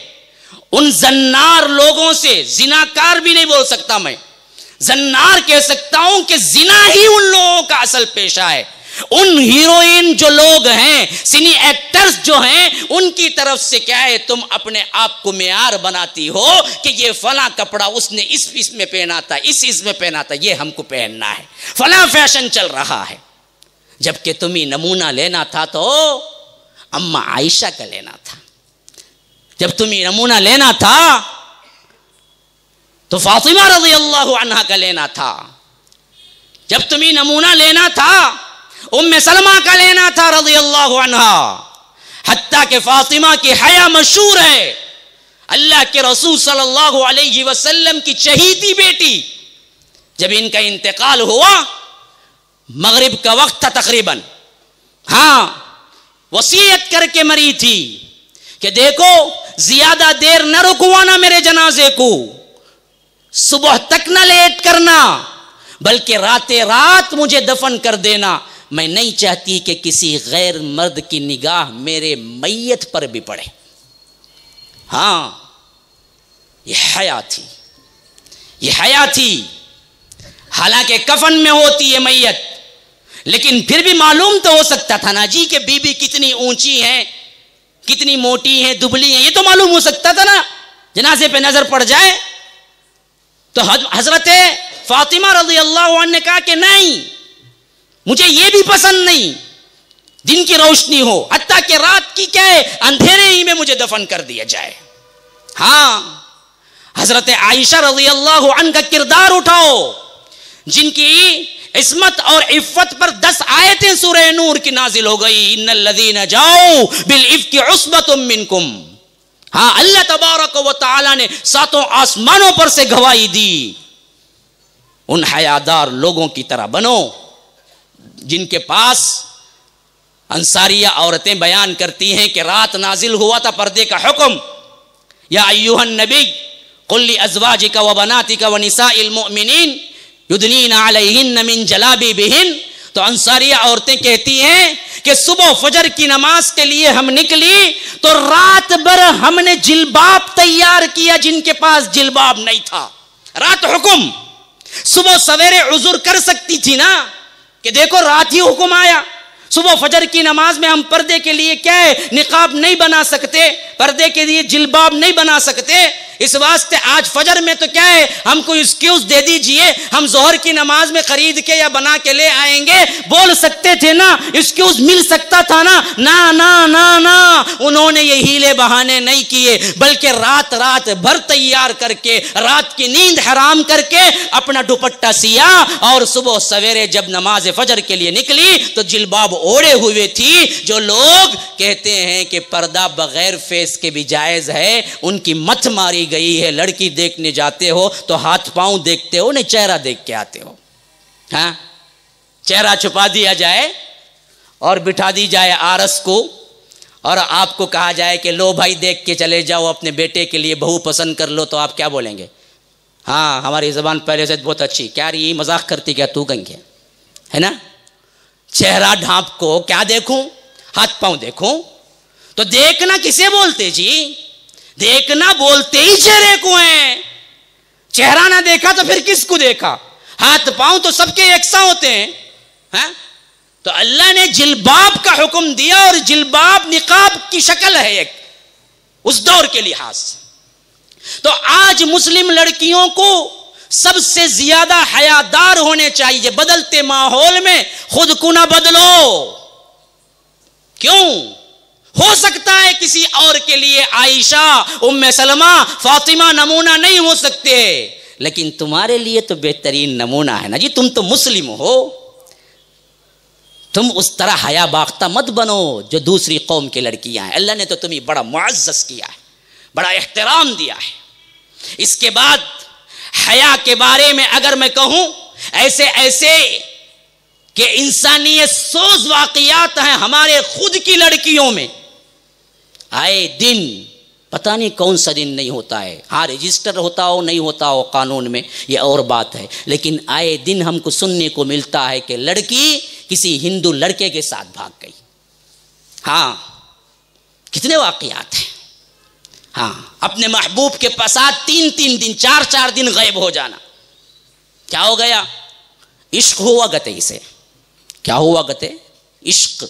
ان زنار لوگوں سے۔ زناکار بھی نہیں بول سکتا میں، زنار کہہ سکتا ہوں کہ زنا ہی ان لوگوں کا اصل پیشہ ہے۔ ان ہیروئن جو لوگ ہیں، سینی ایکٹرز جو ہیں، ان کی طرف سے کیا ہے، تم اپنے آپ کو معیار بناتی ہو کہ یہ فلاں کپڑا اس نے اس میں پہنا تھا، اس میں پہنا تھا، یہ ہم کو پہننا ہے، فلاں فیشن چل رہا ہے۔ جبکہ تمہیں نمونہ لینا تھا تو اماں عائشہ کا لینا تھا، جب تمہیں نمونہ لینا تھا تو فاطمہ رضی اللہ عنہا کا لینا تھا، جب تمہیں نمونہ لینا تھا ام سلمہ کا لینا تھا رضی اللہ عنہا۔ حتیٰ کہ فاطمہ کی حیا مشہور ہے، اللہ کے رسول صلی اللہ علیہ وسلم کی چہیتی بیٹی، جب ان کا انتقال ہوا، مغرب کا وقت تھا تقریباً، ہاں، وصیت کر کے مری تھی کہ دیکھو زیادہ دیر نہ رکوانا میرے جنازے کو، صبح تک نہ لیٹ کرنا، بلکہ رات مجھے دفن کر دینا۔ میں نہیں چاہتی کہ کسی غیر مرد کی نگاہ میرے میت پر بھی پڑے۔ ہاں، یہ حیا تھی، یہ حیا تھی۔ حالانکہ کفن میں ہوتی ہے میت، لیکن پھر بھی معلوم تو ہو سکتا تھا نا جی کہ بی بی کتنی اونچی ہیں، کتنی موٹی ہیں، دبلی ہیں، یہ تو معلوم ہو سکتا تھا نا، جنازے پہ نظر پڑ جائے۔ تو حضرت فاطمہ رضی اللہ عنہ نے کہا کہ نہیں، مجھے یہ بھی پسند نہیں دن کی روشنی ہو، حتیٰ کہ رات کی کیا ہے، اندھیرے ہی میں مجھے دفن کر دیا جائے۔ ہاں، حضرت عائشہ رضی اللہ عنہ کا کردار اٹھاؤ، جن کی عصمت اور عفت پر 10 آیتیں سورہ نور کی نازل ہو گئی، ان الذین جاؤ بالعفک عصبۃ منکم۔ ہاں، اللہ تبارک و تعالی نے 7 آسمانوں پر سے گواہی دی، ان حیادار لوگوں کی طرح بنو جن کے پاس انصاریہ عورتیں بیان کرتی ہیں کہ رات نازل ہوا تھا پردے کا حکم، یا ایھا النبی قل لازواجک وبناتک ونساء المؤمنین یدنین علیہن من جلابیبہن۔ تو انصاریہ عورتیں کہتی ہیں کہ صبح فجر کی نماز کے لیے ہم نکلی تو رات بھر ہم نے جلباب تیار کیا، جن کے پاس جلباب نہیں تھا۔ رات حکم، صبح سویرے عذر کر سکتی تھی نا کہ دیکھو رات ہی حکم آیا، صبح فجر کی نماز میں ہم پردے کے لیے کیا ہے، نقاب نہیں بنا سکتے، پردے کے لیے جلباب نہیں بنا سکتے، اس واسطے آج فجر میں تو کیا ہے، ہم کو ایکسکیوز دے دیجئے، ہم ظہر کی نماز میں خرید کے یا بنا کے لے آئیں گے، بول سکتے تھے نا، ایکسکیوز مل سکتا تھا نا۔ نا نا نا نا، انہوں نے یہ ہیلے بہانے نہیں کیے، بلکہ رات بھر تیار کر کے، رات کی نیند حرام کر کے اپنا دوپٹہ سیا، اور صبح سویرے جب نماز فجر کے لیے نکلی تو جلباب اوڑے ہوئے تھی۔ جو لوگ کہتے ہیں کہ پردہ بغیر فیس کے بھی جائز ہے، ان کی مت ماری گئی ہے۔ لڑکی دیکھنے جاتے ہو تو ہاتھ پاؤں دیکھتے ہو، نہیں چہرہ دیکھ کے آتے ہو۔ ہاں، چہرہ چھپا دیا جائے اور بٹھا دی جائے آرس کو، اور آپ کو کہا جائے کہ لو بھائی دیکھ کے چلے جاؤ، اپنے بیٹے کے لیے بہو پسند کر لو، تو آپ کیا بولیں گے؟ ہاں، ہماری زبان پہلے سے بہت اچھی، کیا یہ مذاق کرتی کیا تو گنگے، ہے نا؟ چہرہ ڈھانپ کو کیا دیکھوں، ہاتھ پاؤں دیکھوں؟ تو دیکھنا کسے بولتے جی؟ دیکھنا بولتے ہی چہرے کو ہیں، چہرہ نہ دیکھا تو پھر کس کو دیکھا؟ ہاتھ پاؤں تو سب کے یکساں ہوتے ہیں۔ ہاں، تو اللہ نے جلباب کا حکم دیا، اور جلباب نقاب کی شکل ہے ایک اس دور کے لحاظ سے۔ تو آج مسلم لڑکیوں کو سب سے زیادہ حیادار ہونے چاہیے۔ بدلتے ماحول میں خود کو نہ بدلو۔ کیوں؟ ہو سکتا ہے کسی اور کے لیے عائشہ، ام سلمہ، فاطمہ نمونہ نہیں ہو سکتے، لیکن تمہارے لیے تو بہترین نمونہ ہے نا جی، تم تو مسلم ہو۔ تم اس طرح حیا باختہ مت بنو جو دوسری قوم کی لڑکیاں ہیں۔ اللہ نے تو تمہیں بڑا معزز کیا ہے، بڑا احترام دیا ہے۔ اس کے بعد حیا کے بارے میں اگر میں کہوں، ایسے ایسے کہ انسانیت سوز واقعات ہیں ہمارے خود کی لڑکیوں میں، آئے دن پتہ نہیں کون سا دن نہیں ہوتا ہے، ہاں رجسٹر ہوتا ہو نہیں ہوتا ہو قانون میں یہ اور بات ہے، لیکن آئے دن ہم کو سننے کو ملتا ہے کہ لڑکی کسی ہندو لڑکے کے ساتھ بھاگ گئی۔ ہاں کتنے واقعات ہیں، ہاں اپنے محبوب کے پسات 3 دن 4 دن غائب ہو جانا۔ کیا ہو گیا؟ عشق ہوا گتے، اسے کیا ہوا گتے؟ عشق۔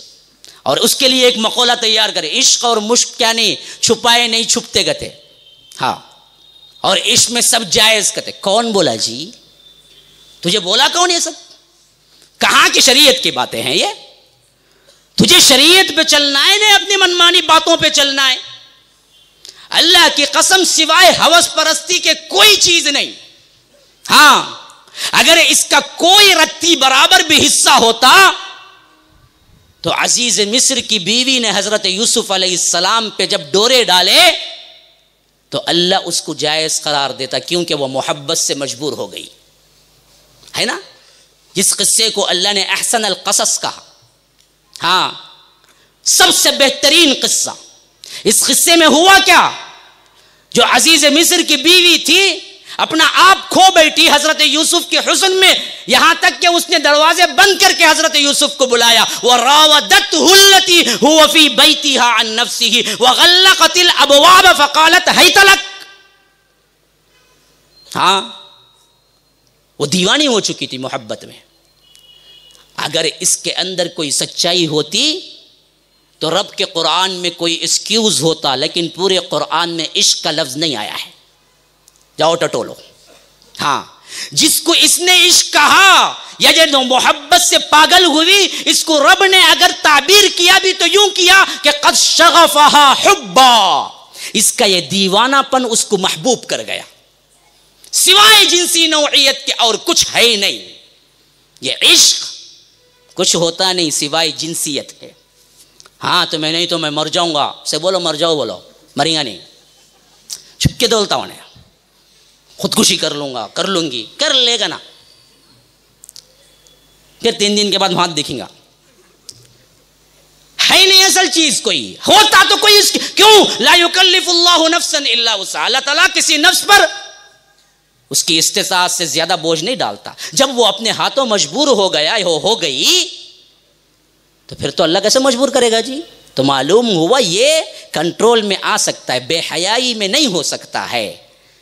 اور اس کے لیے ایک مقولہ تیار کرے، عشق اور مشق کیا نہیں، چھپائے نہیں چھپتے گتے، ہاں اور عشق میں سب جائز گتے۔ کون بولا جی؟ تجھے بولا کون یہ سب؟ کہاں کی شریعت کی باتیں ہیں یہ؟ تجھے شریعت پہ چلنا ہے نہیں اپنی منمانی باتوں پہ چلنا ہے؟ اللہ کی قسم سوائے ہوس پرستی کے کوئی چیز نہیں۔ ہاں اگر اس کا کوئی رتی برابر بھی حصہ ہوتا تو عزیز مصر کی بیوی نے حضرت یوسف علیہ السلام پہ جب ڈورے ڈالے تو اللہ اس کو جائز قرار دیتا، کیونکہ وہ محبت سے مجبور ہو گئی ہے نا۔ جس قصے کو اللہ نے احسن القصص کہا، ہاں سب سے بہترین قصہ، اس قصے میں ہوا کیا؟ جو عزیز مصر کی بیوی تھی اپنا آپ کھو بیٹھی حضرت یوسف کے حسن میں، یہاں تک کہ اس نے دروازے بند کر کے حضرت یوسف کو بلایا، وَرَاوَدَتْهُ الَّتِي هُوَ فِي بَيْتِهَا عَن نَفْسِهِ وَغَلَّقَتِ الْأَبْوَابَ فَقَالَتْ هَيْتَ لَكَ۔ ہاں وہ دیوانی ہو چکی تھی محبت میں۔ اگر اس کے اندر کوئی سچائی ہوتی تو رب کے قرآن میں کوئی ایکسکیوز ہوتا، لیکن پورے قرآن میں عشق کا لفظ نہیں آیا ہے۔ جاؤ ٹٹولو۔ ہاں جس کو اس نے عشق کہا یا جو محبت سے پاگل ہوئی، اس کو رب نے اگر تعبیر کیا بھی تو یوں کیا کہ قد شغفها حبا، اس کا یہ دیوانہ پن اس کو محبوب کر گیا، سوائے جنسی نوعیت کے اور کچھ ہے ہی نہیں۔ یہ عشق کچھ ہوتا نہیں سوائے جنسیت کے۔ ہاں تو میں نہیں تو میں مر جاؤں گا، سے بولو مر جاؤ، بولو مریں گا نہیں، چھپ کے دولتا ہونے، خودکشی کر لوں گا، کر لوں گی، کر لے گا نا، پھر 3 دن کے بعد ہاتھ دیکھیں گا، ہے نہیں اصل چیز کوئی، ہوتا تو کوئی اس کیوں لا یکلف اللہ نفسا الا وسعها، اللہ تعالیٰ کسی نفس پر اس کی استطاعت سے زیادہ بوجھ نہیں ڈالتا۔ جب وہ اپنے ہاتھوں مجبور ہو گیا ہو گئی تو پھر تو اللہ کیسے مجبور کرے گا جی؟ تو معلوم ہوا یہ کنٹرول میں آ سکتا ہے، بے حیائی میں نہیں ہو سکتا ہے،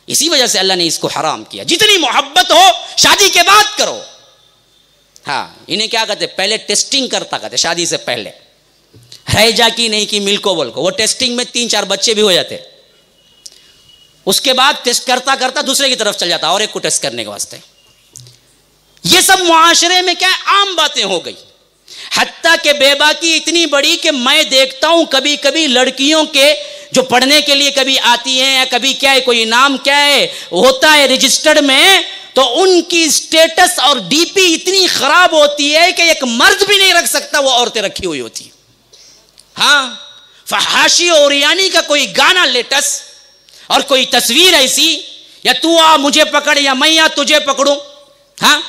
اسی وجہ سے اللہ نے اس کو حرام کیا۔ جتنی محبت ہو شادی کے بعد کرو۔ ہاں انہیں کیا کہتے، پہلے ٹیسٹنگ کرتا کہتے، شادی سے پہلے ہے جا کی نہیں کی ملکو بول کو، وہ ٹیسٹنگ میں 3-4 بچے بھی ہو جاتے، اس کے بعد ٹیسٹ کرتا کرتا دوسرے کی طرف چل جاتا اور ایک کو ٹیسٹ کرنے کے واسطے۔ یہ سب معاشرے میں کیا عام باتیں ہو گئی، حتیٰ کہ بے باکی اتنی بڑی کہ میں دیکھتا ہوں کبھی کبھی لڑکیوں کے جو پڑھنے کے لیے کبھی آتی ہیں یا کبھی کیا ہے کوئی نام کیا ہے ہوتا ہے رجسٹرڈ میں، تو ان کی سٹیٹس اور ڈی پی اتنی خراب ہوتی ہے کہ ایک مرد بھی نہیں رکھ سکتا، وہ عورتیں رکھی ہوئی ہوتی ہیں۔ ہاں فحاشی اور یعنی کا کوئی گانا لیٹس اور کوئی تصویر ایسی، یا تو آ مجھے پکڑ یا میں آ تجھے پکڑوں، ہاں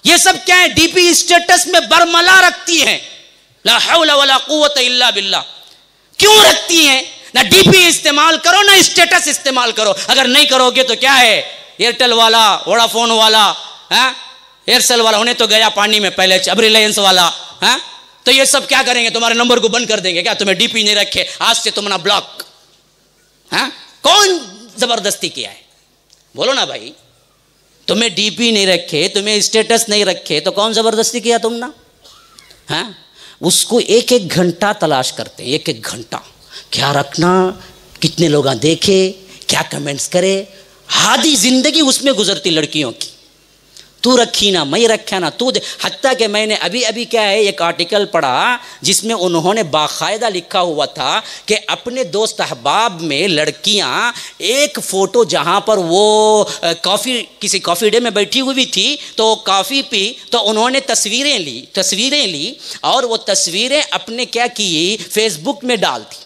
یہ سب کیا ہے ڈی پی اسٹیٹس میں برملا رکھتی ہیں۔ لا حول ولا قوت الا باللہ۔ کیوں رکھتی ہیں؟ نہ ڈی پی استعمال کرو نہ اسٹیٹس استعمال کرو، اگر نہیں کرو گے تو کیا ہے، ایئرٹیل والا، ووڈا فون والا، ایئرسیل والا انہیں تو گیا پانی میں پہلے، اب ریلائنس والا، تو یہ سب کیا کریں گے، تمہارے نمبر کو بند کر دیں گے، کیا تمہیں ڈی پی نہیں رکھے آج سے تم نہ بلاک۔ کون زبردستی کیا ہے؟ بولو نا بھائی، تمہیں ڈی پی نہیں رکھے، تمہیں اسٹیٹس نہیں رکھے تو کون زبردستی کیا تم نا؟ اس کو 1-1 گھنٹہ تلاش کرتے، 1-1 گھنٹہ کیا رکھنا، کتنے لوگ دیکھے، کیا کمنٹس کرے، آدھی زندگی اس میں گزرتی لڑکیوں کی، تو رکھی نا میں رکھا نا تو حتیٰ کہ میں نے ابھی کیا ہے ایک آرٹیکل پڑھا جس میں انہوں نے باقاعدہ لکھا ہوا تھا کہ اپنے دوست احباب میں لڑکیاں ایک فوٹو جہاں پر وہ کسی کافی ڈے میں بیٹھی ہوئی تھی تو کافی پی تو انہوں نے تصویریں لی اور وہ تصویریں اپنے کیا کی فیس بک میں ڈال دی۔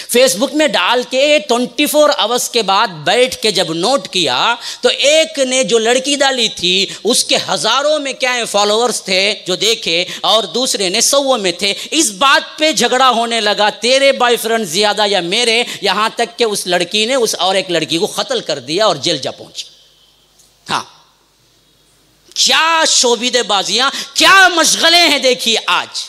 فیس بک میں ڈال کے 24 آورس کے بعد بیٹھ کے جب نوٹ کیا تو ایک نے جو لڑکی ڈالی تھی اس کے ہزاروں میں کیا ہے فالوورز تھے جو دیکھے، اور دوسرے نے 100 میں تھے۔ اس بات پہ جھگڑا ہونے لگا، تیرے بوائے فرینڈ زیادہ یا میرے، یہاں تک کہ اس لڑکی نے اس اور ایک لڑکی کو قتل کر دیا اور جیل جا پہنچی۔ ہاں، کیا شوبیدے بازیاں، کیا مشغلے ہیں دیکھیے آج۔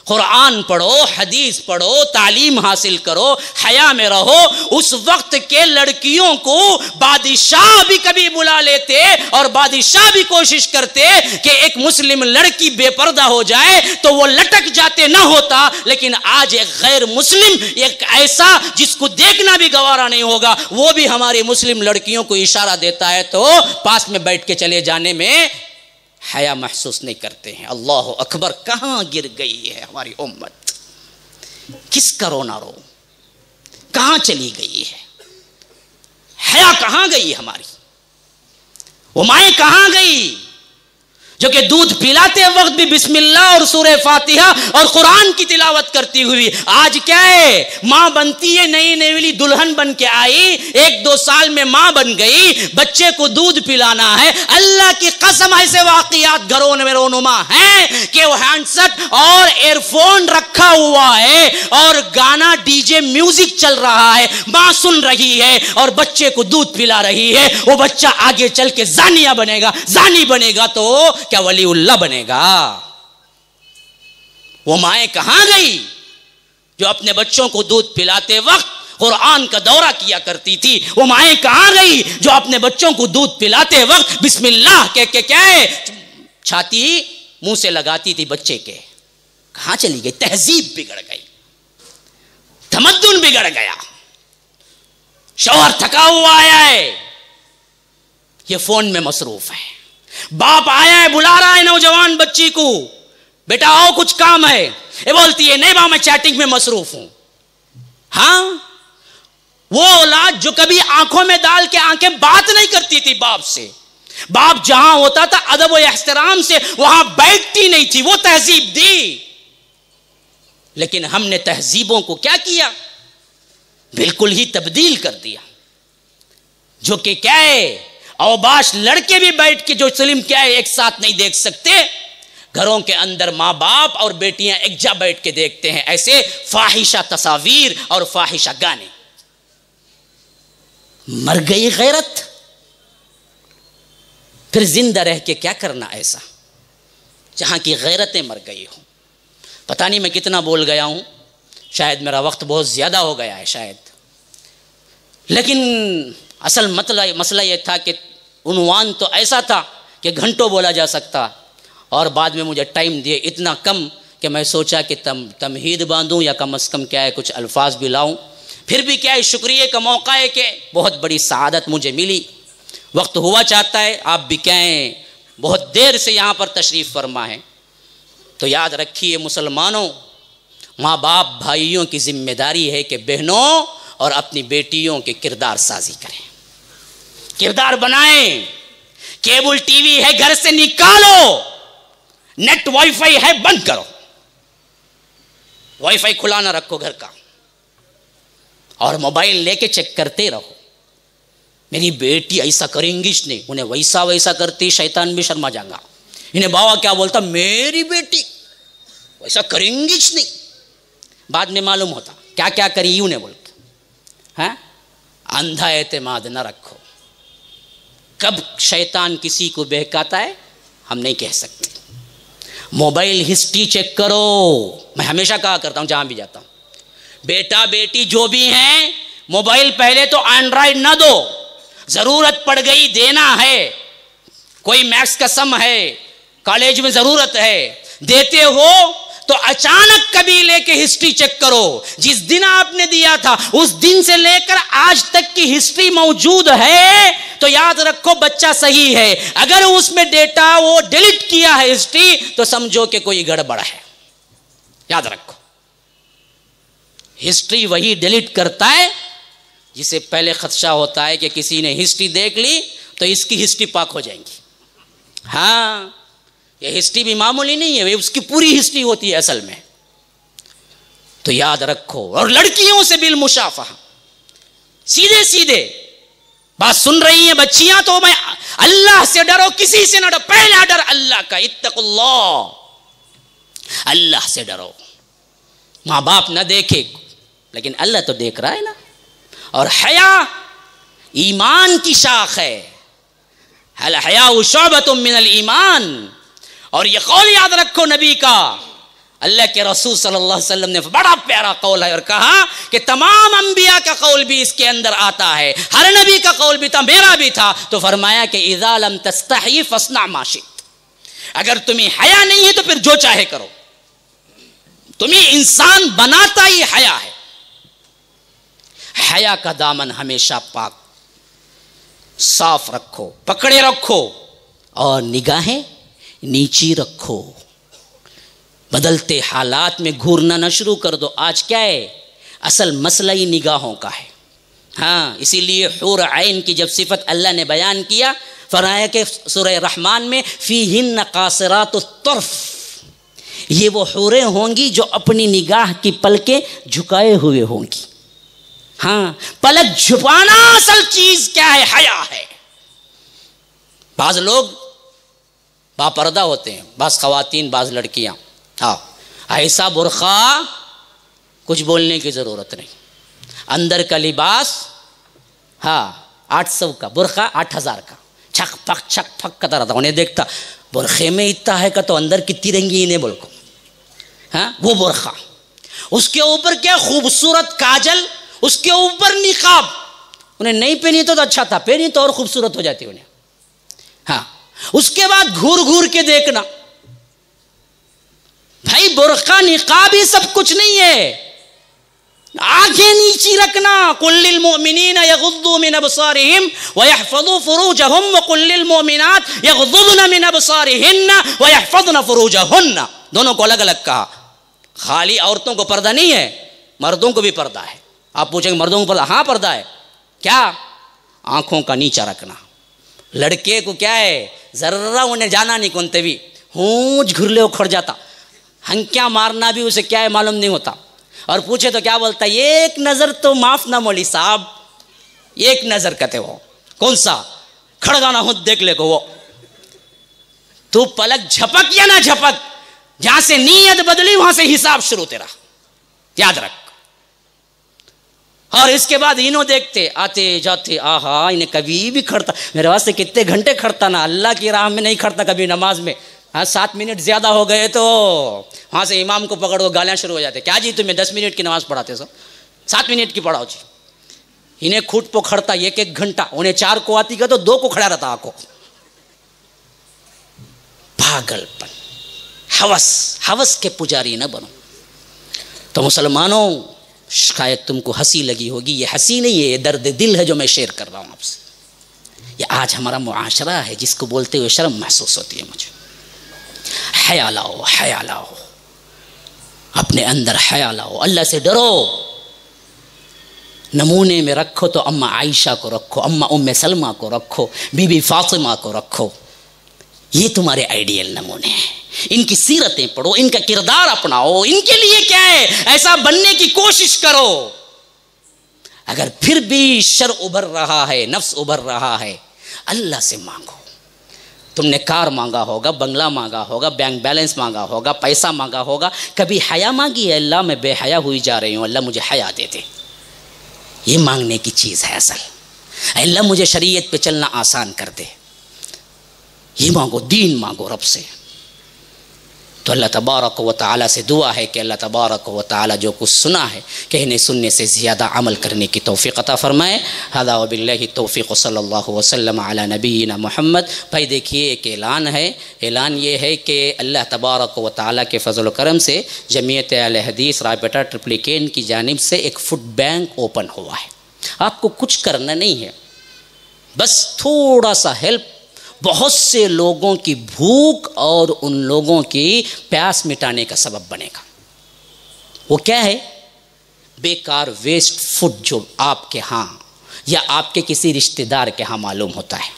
قرآن پڑھو، حدیث پڑھو، تعلیم حاصل کرو، حیا میں رہو۔ اس وقت کے لڑکیوں کو بادشاہ بھی کبھی بلا لیتے اور بادشاہ بھی کوشش کرتے کہ ایک مسلم لڑکی بے پردہ ہو جائے تو وہ لٹک جاتے، نہ ہوتا۔ لیکن آج ایک غیر مسلم، ایک ایسا جس کو دیکھنا بھی گوارا نہیں ہوگا، وہ بھی ہماری مسلم لڑکیوں کو اشارہ دیتا ہے تو پاس میں بیٹھ کے چلے جانے میں حیا محسوس نہیں کرتے ہیں۔ اللہ اکبر، کہاں گر گئی ہے ہماری امت، کس کا رونا رو، کہاں چلی گئی ہے، حیا کہاں گئی ہماری، وہ مائیں کہاں گئی جو کہ دودھ پلاتے وقت بھی بسم اللہ اور سورہ فاتحہ اور قرآن کی تلاوت کرتی ہوئی، آج کیا ہے، ماں بنتی ہے، نئی نئی دلہن بن کے آئی، 1-2 سال میں ماں بن گئی، بچے کو دودھ پلانا ہے۔ اللہ کی قسم ایسے واقعات گھروں میں رونما ہیں کہ وہ ہینڈ سیٹ اور ایئر فون رکھا ہوا ہے اور گانا ڈی جے میوزک چل رہا ہے، ماں سن رہی ہے اور بچے کو دودھ پلا رہی ہے۔ وہ بچہ آگے چل کے زانیہ بنے گا، زانی بنے گا تو کیا ولی اللہ بنے گا؟ وہ مائیں کہاں گئی جو اپنے بچوں کو دودھ پلاتے وقت قرآن کا دورہ کیا کرتی تھی؟ وہ مائیں کہاں گئی جو اپنے بچوں کو دودھ پلاتے وقت بسم اللہ کہہ کے کیا ہے چھاتی منہ سے لگاتی تھی بچے کے؟ کہاں چلی گئی؟ تہذیب بگڑ گئی، تمدن بگڑ گیا، شوہر تھکا ہوا آیا ہے، یہ فون میں مصروف ہے، باپ آیا ہے بلا رہا ہے نوجوان بچی کو، بیٹا آؤ کچھ کام ہے، یہ بولتی ہے نہیں باپ میں چیٹنگ میں مصروف ہوں۔ ہاں، وہ اولاد جو کبھی آنکھوں میں ڈال کے آنکھیں بات نہیں کرتی تھی باپ سے، باپ جہاں ہوتا تھا ادب و احترام سے وہاں بیٹھتی نہیں تھی، وہ تہذیب دی۔ لیکن ہم نے تہذیبوں کو کیا کیا؟ بالکل ہی تبدیل کر دیا، جو کہ کیا ہے اوباش لڑکے بھی بیٹھ کے جو فلم کیا ہے ایک ساتھ نہیں دیکھ سکتے، گھروں کے اندر ماں باپ اور بیٹیاں ایک جا بیٹھ کے دیکھتے ہیں ایسے فاحشہ تصاویر اور فاحشہ گانے۔ مر گئی غیرت، پھر زندہ رہ کے کیا کرنا ایسا جہاں کی غیرتیں مر گئی ہوں۔ پتہ نہیں میں کتنا بول گیا ہوں، شاید میرا وقت بہت زیادہ ہو گیا ہے شاید، لیکن اصل مسئلہ یہ تھا کہ عنوان تو ایسا تھا کہ گھنٹوں بولا جا سکتا، اور بعد میں مجھے ٹائم دیے اتنا کم کہ میں سوچا کہ تمہید باندھوں یا کم از کم کیا ہے کچھ الفاظ بھی لاؤں۔ پھر بھی کیا ہے شکریہ کا موقع ہے کہ بہت بڑی سعادت مجھے ملی، وقت ہوا چاہتا ہے آپ بھی کہیں بہت دیر سے یہاں پر تشریف فرما ہے، تو یاد رکھیے مسلمانوں، ماں باپ بھائیوں کی ذمہ داری ہے کہ بہنوں اور اپنی بیٹیوں کے کردار سازی کریں، کردار بنائیں۔ کیبل ٹی وی ہے گھر سے نکالو، نیٹ وائی فائی ہے بند کرو، وائی فائی کھلا نہ رکھو گھر کا، اور موبائل لے کے چیک کرتے رہو۔ میری بیٹی ایسا کریں گی نہیں، انہیں ویسا کرتی، شیطان بھی شرما جائے گا، انہیں بابا کیا بولتا میری بیٹی ویسا کریں گی نہیں، بعد میں معلوم ہوتا کیا کیا کری انہیں بول کے۔ ہاں، اندھا اعتماد نہ رکھو، کب شیطان کسی کو بہکاتا ہے ہم نہیں کہہ سکتے۔ موبائل ہسٹری چیک کرو، میں ہمیشہ کہا کرتا ہوں جہاں بھی جاتا ہوں، بیٹا بیٹی جو بھی ہیں موبائل پہلے تو اینڈرائیڈ نہ دو، ضرورت پڑ گئی دینا ہے، کوئی میکس کا سم ہے، کالج میں ضرورت ہے، دیتے ہو تو اچانک کبھی لے کے ہسٹری چیک کرو، جس دن آپ نے دیا تھا اس دن سے لے کر آج تک کی ہسٹری موجود ہے تو یاد رکھو بچہ صحیح ہے، اگر اس میں ڈیٹا وہ ڈیلیٹ کیا ہے ہسٹری تو سمجھو کہ کوئی گڑبڑ ہے۔ یاد رکھو، ہسٹری وہی ڈیلیٹ کرتا ہے جسے پہلے خدشہ ہوتا ہے کہ کسی نے ہسٹری دیکھ لی تو اس کی ہسٹری پاک ہو جائیں گی۔ ہاں، یہ ہسٹری بھی معمولی نہیں ہے، اس کی پوری ہسٹری ہوتی ہے اصل میں۔ تو یاد رکھو. اور لڑکیوں سے بالمشافہہ، سیدھے سیدھے بات سن رہی ہیں بچیاں تو میں اللہ سے ڈرو، کسی سے نہ ڈرو. پہلا ڈر اللہ کا، اتقوا اللہ، اللہ سے ڈرو. ماں باپ نہ دیکھے لیکن اللہ تو دیکھ رہا ہے نا. اور حیا ایمان کی شاخ ہے. الحیاء شعبۃ من الایمان. اور یہ قول یاد رکھو نبی کا، اللہ کے رسول صلی اللہ علیہ وسلم نے بڑا پیارا قول ہے اور کہا کہ تمام انبیاء کا قول بھی اس کے اندر آتا ہے، ہر نبی کا قول بھی تھا، میرا بھی تھا. تو فرمایا کہ اذا لم تستحی فاصنع ما شئت. اگر تمہیں حیا نہیں ہے تو پھر جو چاہے کرو. تمہیں انسان بناتا ہی حیا ہے. حیا کا دامن ہمیشہ پاک صاف رکھو، پکڑے رکھو، اور نگاہیں نیچی رکھو. بدلتے حالات میں گھورنا نہ شروع کر دو. آج کیا ہے اصل مسئلہ ہی نگاہوں کا ہے. ہاں اسی لیے حور عین کی جب صفت اللہ نے بیان کیا فرمایا کہ سورہ رحمان میں فیہن قاصرات الطرف، یہ وہ حوریں ہوں گی جو اپنی نگاہ کی پلکیں جھکائے ہوئے ہوں گی. ہاں پلک جھپانا اصل چیز کیا ہے؟ حیا ہے. بعض لوگ باپردہ ہوتے ہیں، بعض خواتین، بعض لڑکیاں، ہاں ایسا برقع کچھ بولنے کی ضرورت نہیں. اندر کا لباس ہاں 800 کا، برقع 8000 کا، چھک پھک کرتا رہتا. انہیں دیکھتا برقعے میں اتنا ہے کا تو اندر کتنی رنگین ہے بول کو. ہاں وہ برقع، اس کے اوپر کیا خوبصورت کاجل، اس کے اوپر نقاب. انہیں نہیں پہنی تو اچھا تھا، پہنی تو اور خوبصورت ہو جاتی انہیں. ہاں اس کے بعد گھور گھور کے دیکھنا. بھائی برقع نقاب ہی سب کچھ نہیں ہے. آنکھیں نیچی رکھنا. قل للمؤمنین یغضوا من ابصارہم ویحفظوا فروجہم وقل للمؤمنات یغضضن من ابصارہن ویحفظن فروجہن. دونوں کو الگ الگ کہا. خالی عورتوں کو پردہ نہیں ہے، مردوں کو بھی پردہ ہے. آپ پوچھیں گے مردوں کو پردہ؟ ہاں پردہ ہے. کیا؟ آنکھوں کا نیچا رکھنا. لڑکے کو کیا ہے ذرا انہیں جانا نہیں کونتے بھی ہونچ گھرلے اکھڑ جاتا. ہنکیاں مارنا بھی اسے کیا ہے معلوم نہیں ہوتا. اور پوچھے تو کیا بولتا ہے؟ ایک نظر تو معاف نہ مولوی صاحب، ایک نظر کہتے ہو. کون سا؟ کھڑگانا ہوں دیکھ لے کو. وہ تو پلک جھپک یا نہ جھپک، جہاں سے نیت بدلی وہاں سے حساب شروع تیرا، یاد رکھ. اور اس کے بعد انہوں دیکھتے آتے جاتے، آہا انہیں کبھی بھی کھڑتا. میرے واسطے کتنے گھنٹے کھڑتا نا، اللہ کی راہ میں نہیں کھڑتا کبھی نماز میں. ہاں 7 منٹ زیادہ ہو گئے تو وہاں سے امام کو پکڑ دو، گالیاں شروع ہو جاتے. کیا جی تمہیں 10 منٹ کی نماز پڑھاتے سو، 7 منٹ کی پڑھاؤ جی. انہیں کھوٹ پو کھڑتا 1 گھنٹہ. انہیں 4 کو آتی کا تو 2 کو کھڑا رہتا. آکو پاگل پن، ہوس کے پجاری نہ بنو. تو مسلمانوں شاید تم کو ہنسی لگی ہوگی، یہ ہنسی نہیں ہے، یہ درد دل ہے جو میں شیئر کر رہا ہوں آپ سے. یہ آج ہمارا معاشرہ ہے جس کو بولتے ہوئے شرم محسوس ہوتی ہے مجھے. حیا لاؤ، حیا لاؤ، اپنے اندر حیا لاؤ، اللہ سے ڈرو. نمونے میں رکھو تو اماں عائشہ کو رکھو، اماں ام سلمہ کو رکھو، بی بی فاطمہ کو رکھو. یہ تمہارے آئیڈیل نمونے ہیں. ان کی سیرتیں پڑھو، ان کا کردار اپناؤ. ان کے لیے کیا ہے ایسا بننے کی کوشش کرو. اگر پھر بھی شر ابھر رہا ہے، نفس ابھر رہا ہے، اللہ سے مانگو. تم نے کار مانگا ہوگا، بنگلہ مانگا ہوگا، بینک بیلنس مانگا ہوگا، پیسہ مانگا ہوگا، کبھی حیا مانگی ہے؟ اللہ میں بے حیا ہوئی جا رہی ہوں، اللہ مجھے حیا دے دے. یہ مانگنے کی چیز ہے اصل. اللہ مجھے شریعت پہ چلنا آسان کر دے. یہ مانگو، دین مانگو رب سے. تو اللہ تبارک و تعالیٰ سے دعا ہے کہ اللہ تبارک و تعالیٰ جو کچھ سنا ہے کہنے سننے سے زیادہ عمل کرنے کی توفیق عطا فرمائے. ھذا وباللہ التوفیق صلی اللہ وسلم علی نبینا محمد. بھائی دیکھیے ایک اعلان ہے. اعلان یہ ہے کہ اللہ تبارک و تعالیٰ کے فضل و کرم سے جمعیت اہل حدیث رائے ٹرپلیکین کی جانب سے ایک فوڈ بینک اوپن ہوا ہے. آپ کو کچھ کرنا نہیں ہے، بس تھوڑا سا ہیلپ. بہت سے لوگوں کی بھوک اور ان لوگوں کی پیاس مٹانے کا سبب بنے گا. وہ کیا ہے؟ بیکار ویسٹ فوڈ جو آپ کے ہاں یا آپ کے کسی رشتہ دار کے ہاں معلوم ہوتا ہے.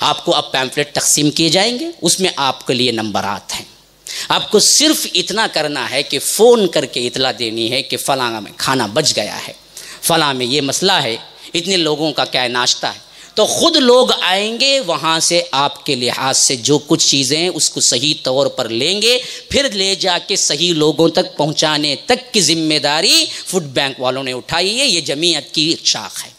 آپ کو اب پیمفلیٹ تقسیم کیے جائیں گے، اس میں آپ کے لیے نمبرات ہیں. آپ کو صرف اتنا کرنا ہے کہ فون کر کے اطلاع دینی ہے کہ فلاں میں کھانا بچ گیا ہے، فلاں میں یہ مسئلہ ہے، اتنے لوگوں کا کیا ناشتہ ہے، تو خود لوگ آئیں گے وہاں سے آپ کے لحاظ سے جو کچھ چیزیں ہیں اس کو صحیح طور پر لیں گے، پھر لے جا کے صحیح لوگوں تک پہنچانے تک کی ذمہ داری فوڈ بینک والوں نے اٹھائی ہے۔ یہ جمعیت کی شاخ ہے۔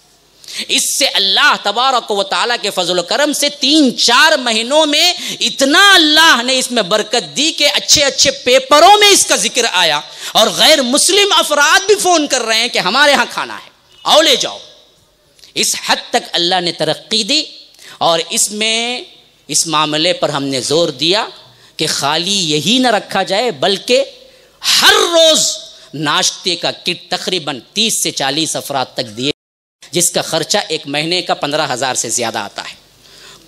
اس سے اللہ تبارک و تعالیٰ کے فضل و کرم سے 3-4 مہینوں میں اتنا اللہ نے اس میں برکت دی کہ اچھے اچھے پیپروں میں اس کا ذکر آیا، اور غیر مسلم افراد بھی فون کر رہے ہیں کہ ہمارے ہاں کھانا ہے، آؤ لے جاؤ۔ اس حد تک اللہ نے ترقی دی، اور اس میں اس معاملے پر ہم نے زور دیا کہ خالی یہی نہ رکھا جائے بلکہ ہر روز ناشتے کا کٹ تقریباً 30 سے 40 افراد تک دیے، جس کا خرچہ ایک مہینے کا 15,000 سے زیادہ آتا ہے۔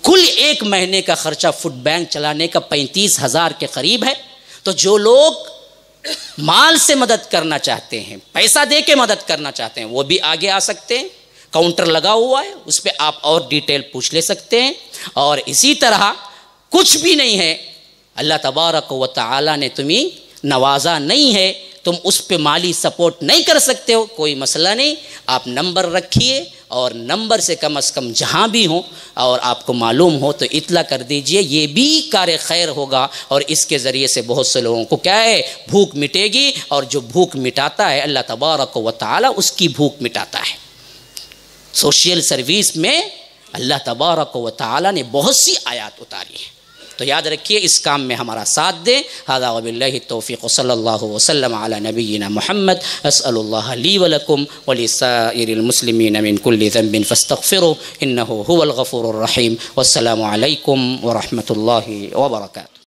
کل ایک مہینے کا خرچہ فوڈ بینک چلانے کا 35,000 کے قریب ہے۔ تو جو لوگ مال سے مدد کرنا چاہتے ہیں، پیسہ دے کے مدد کرنا چاہتے ہیں، وہ بھی آگے آ سکتے ہیں۔ کاؤنٹر لگا ہوا ہے، اس پہ آپ اور ڈیٹیل پوچھ لے سکتے ہیں۔ اور اسی طرح کچھ بھی نہیں ہے، اللہ تبارک و تعالیٰ نے تمہیں نوازا نہیں ہے، تم اس پہ مالی سپورٹ نہیں کر سکتے ہو، کوئی مسئلہ نہیں، آپ نمبر رکھیے، اور نمبر سے کم از کم جہاں بھی ہوں اور آپ کو معلوم ہو تو اطلاع کر دیجئے۔ یہ بھی کار خیر ہوگا، اور اس کے ذریعے سے بہت سے لوگوں کو کیا ہے، بھوک مٹے گی، اور جو بھوک مٹاتا ہے اللہ تبارک و تعالیٰ اس کی بھوک مٹاتا ہے۔ سوشل سروس میں اللہ تبارک و تعالیٰ نے بہت سی آیات اتاری ہیں، تو یاد رکھیے اس کام میں ہمارا ساتھ دیں۔ ھذا وباللہ التوفیق، صلی اللہ وسلم علی نبینا محمد۔ اسأل اللہ لی ولکم ولسائر المسلمین من کل ذنب فاستغفروا انہ هو الغفور الرحیم، والسلام علیکم ورحمۃ اللہ وبرکاتہ۔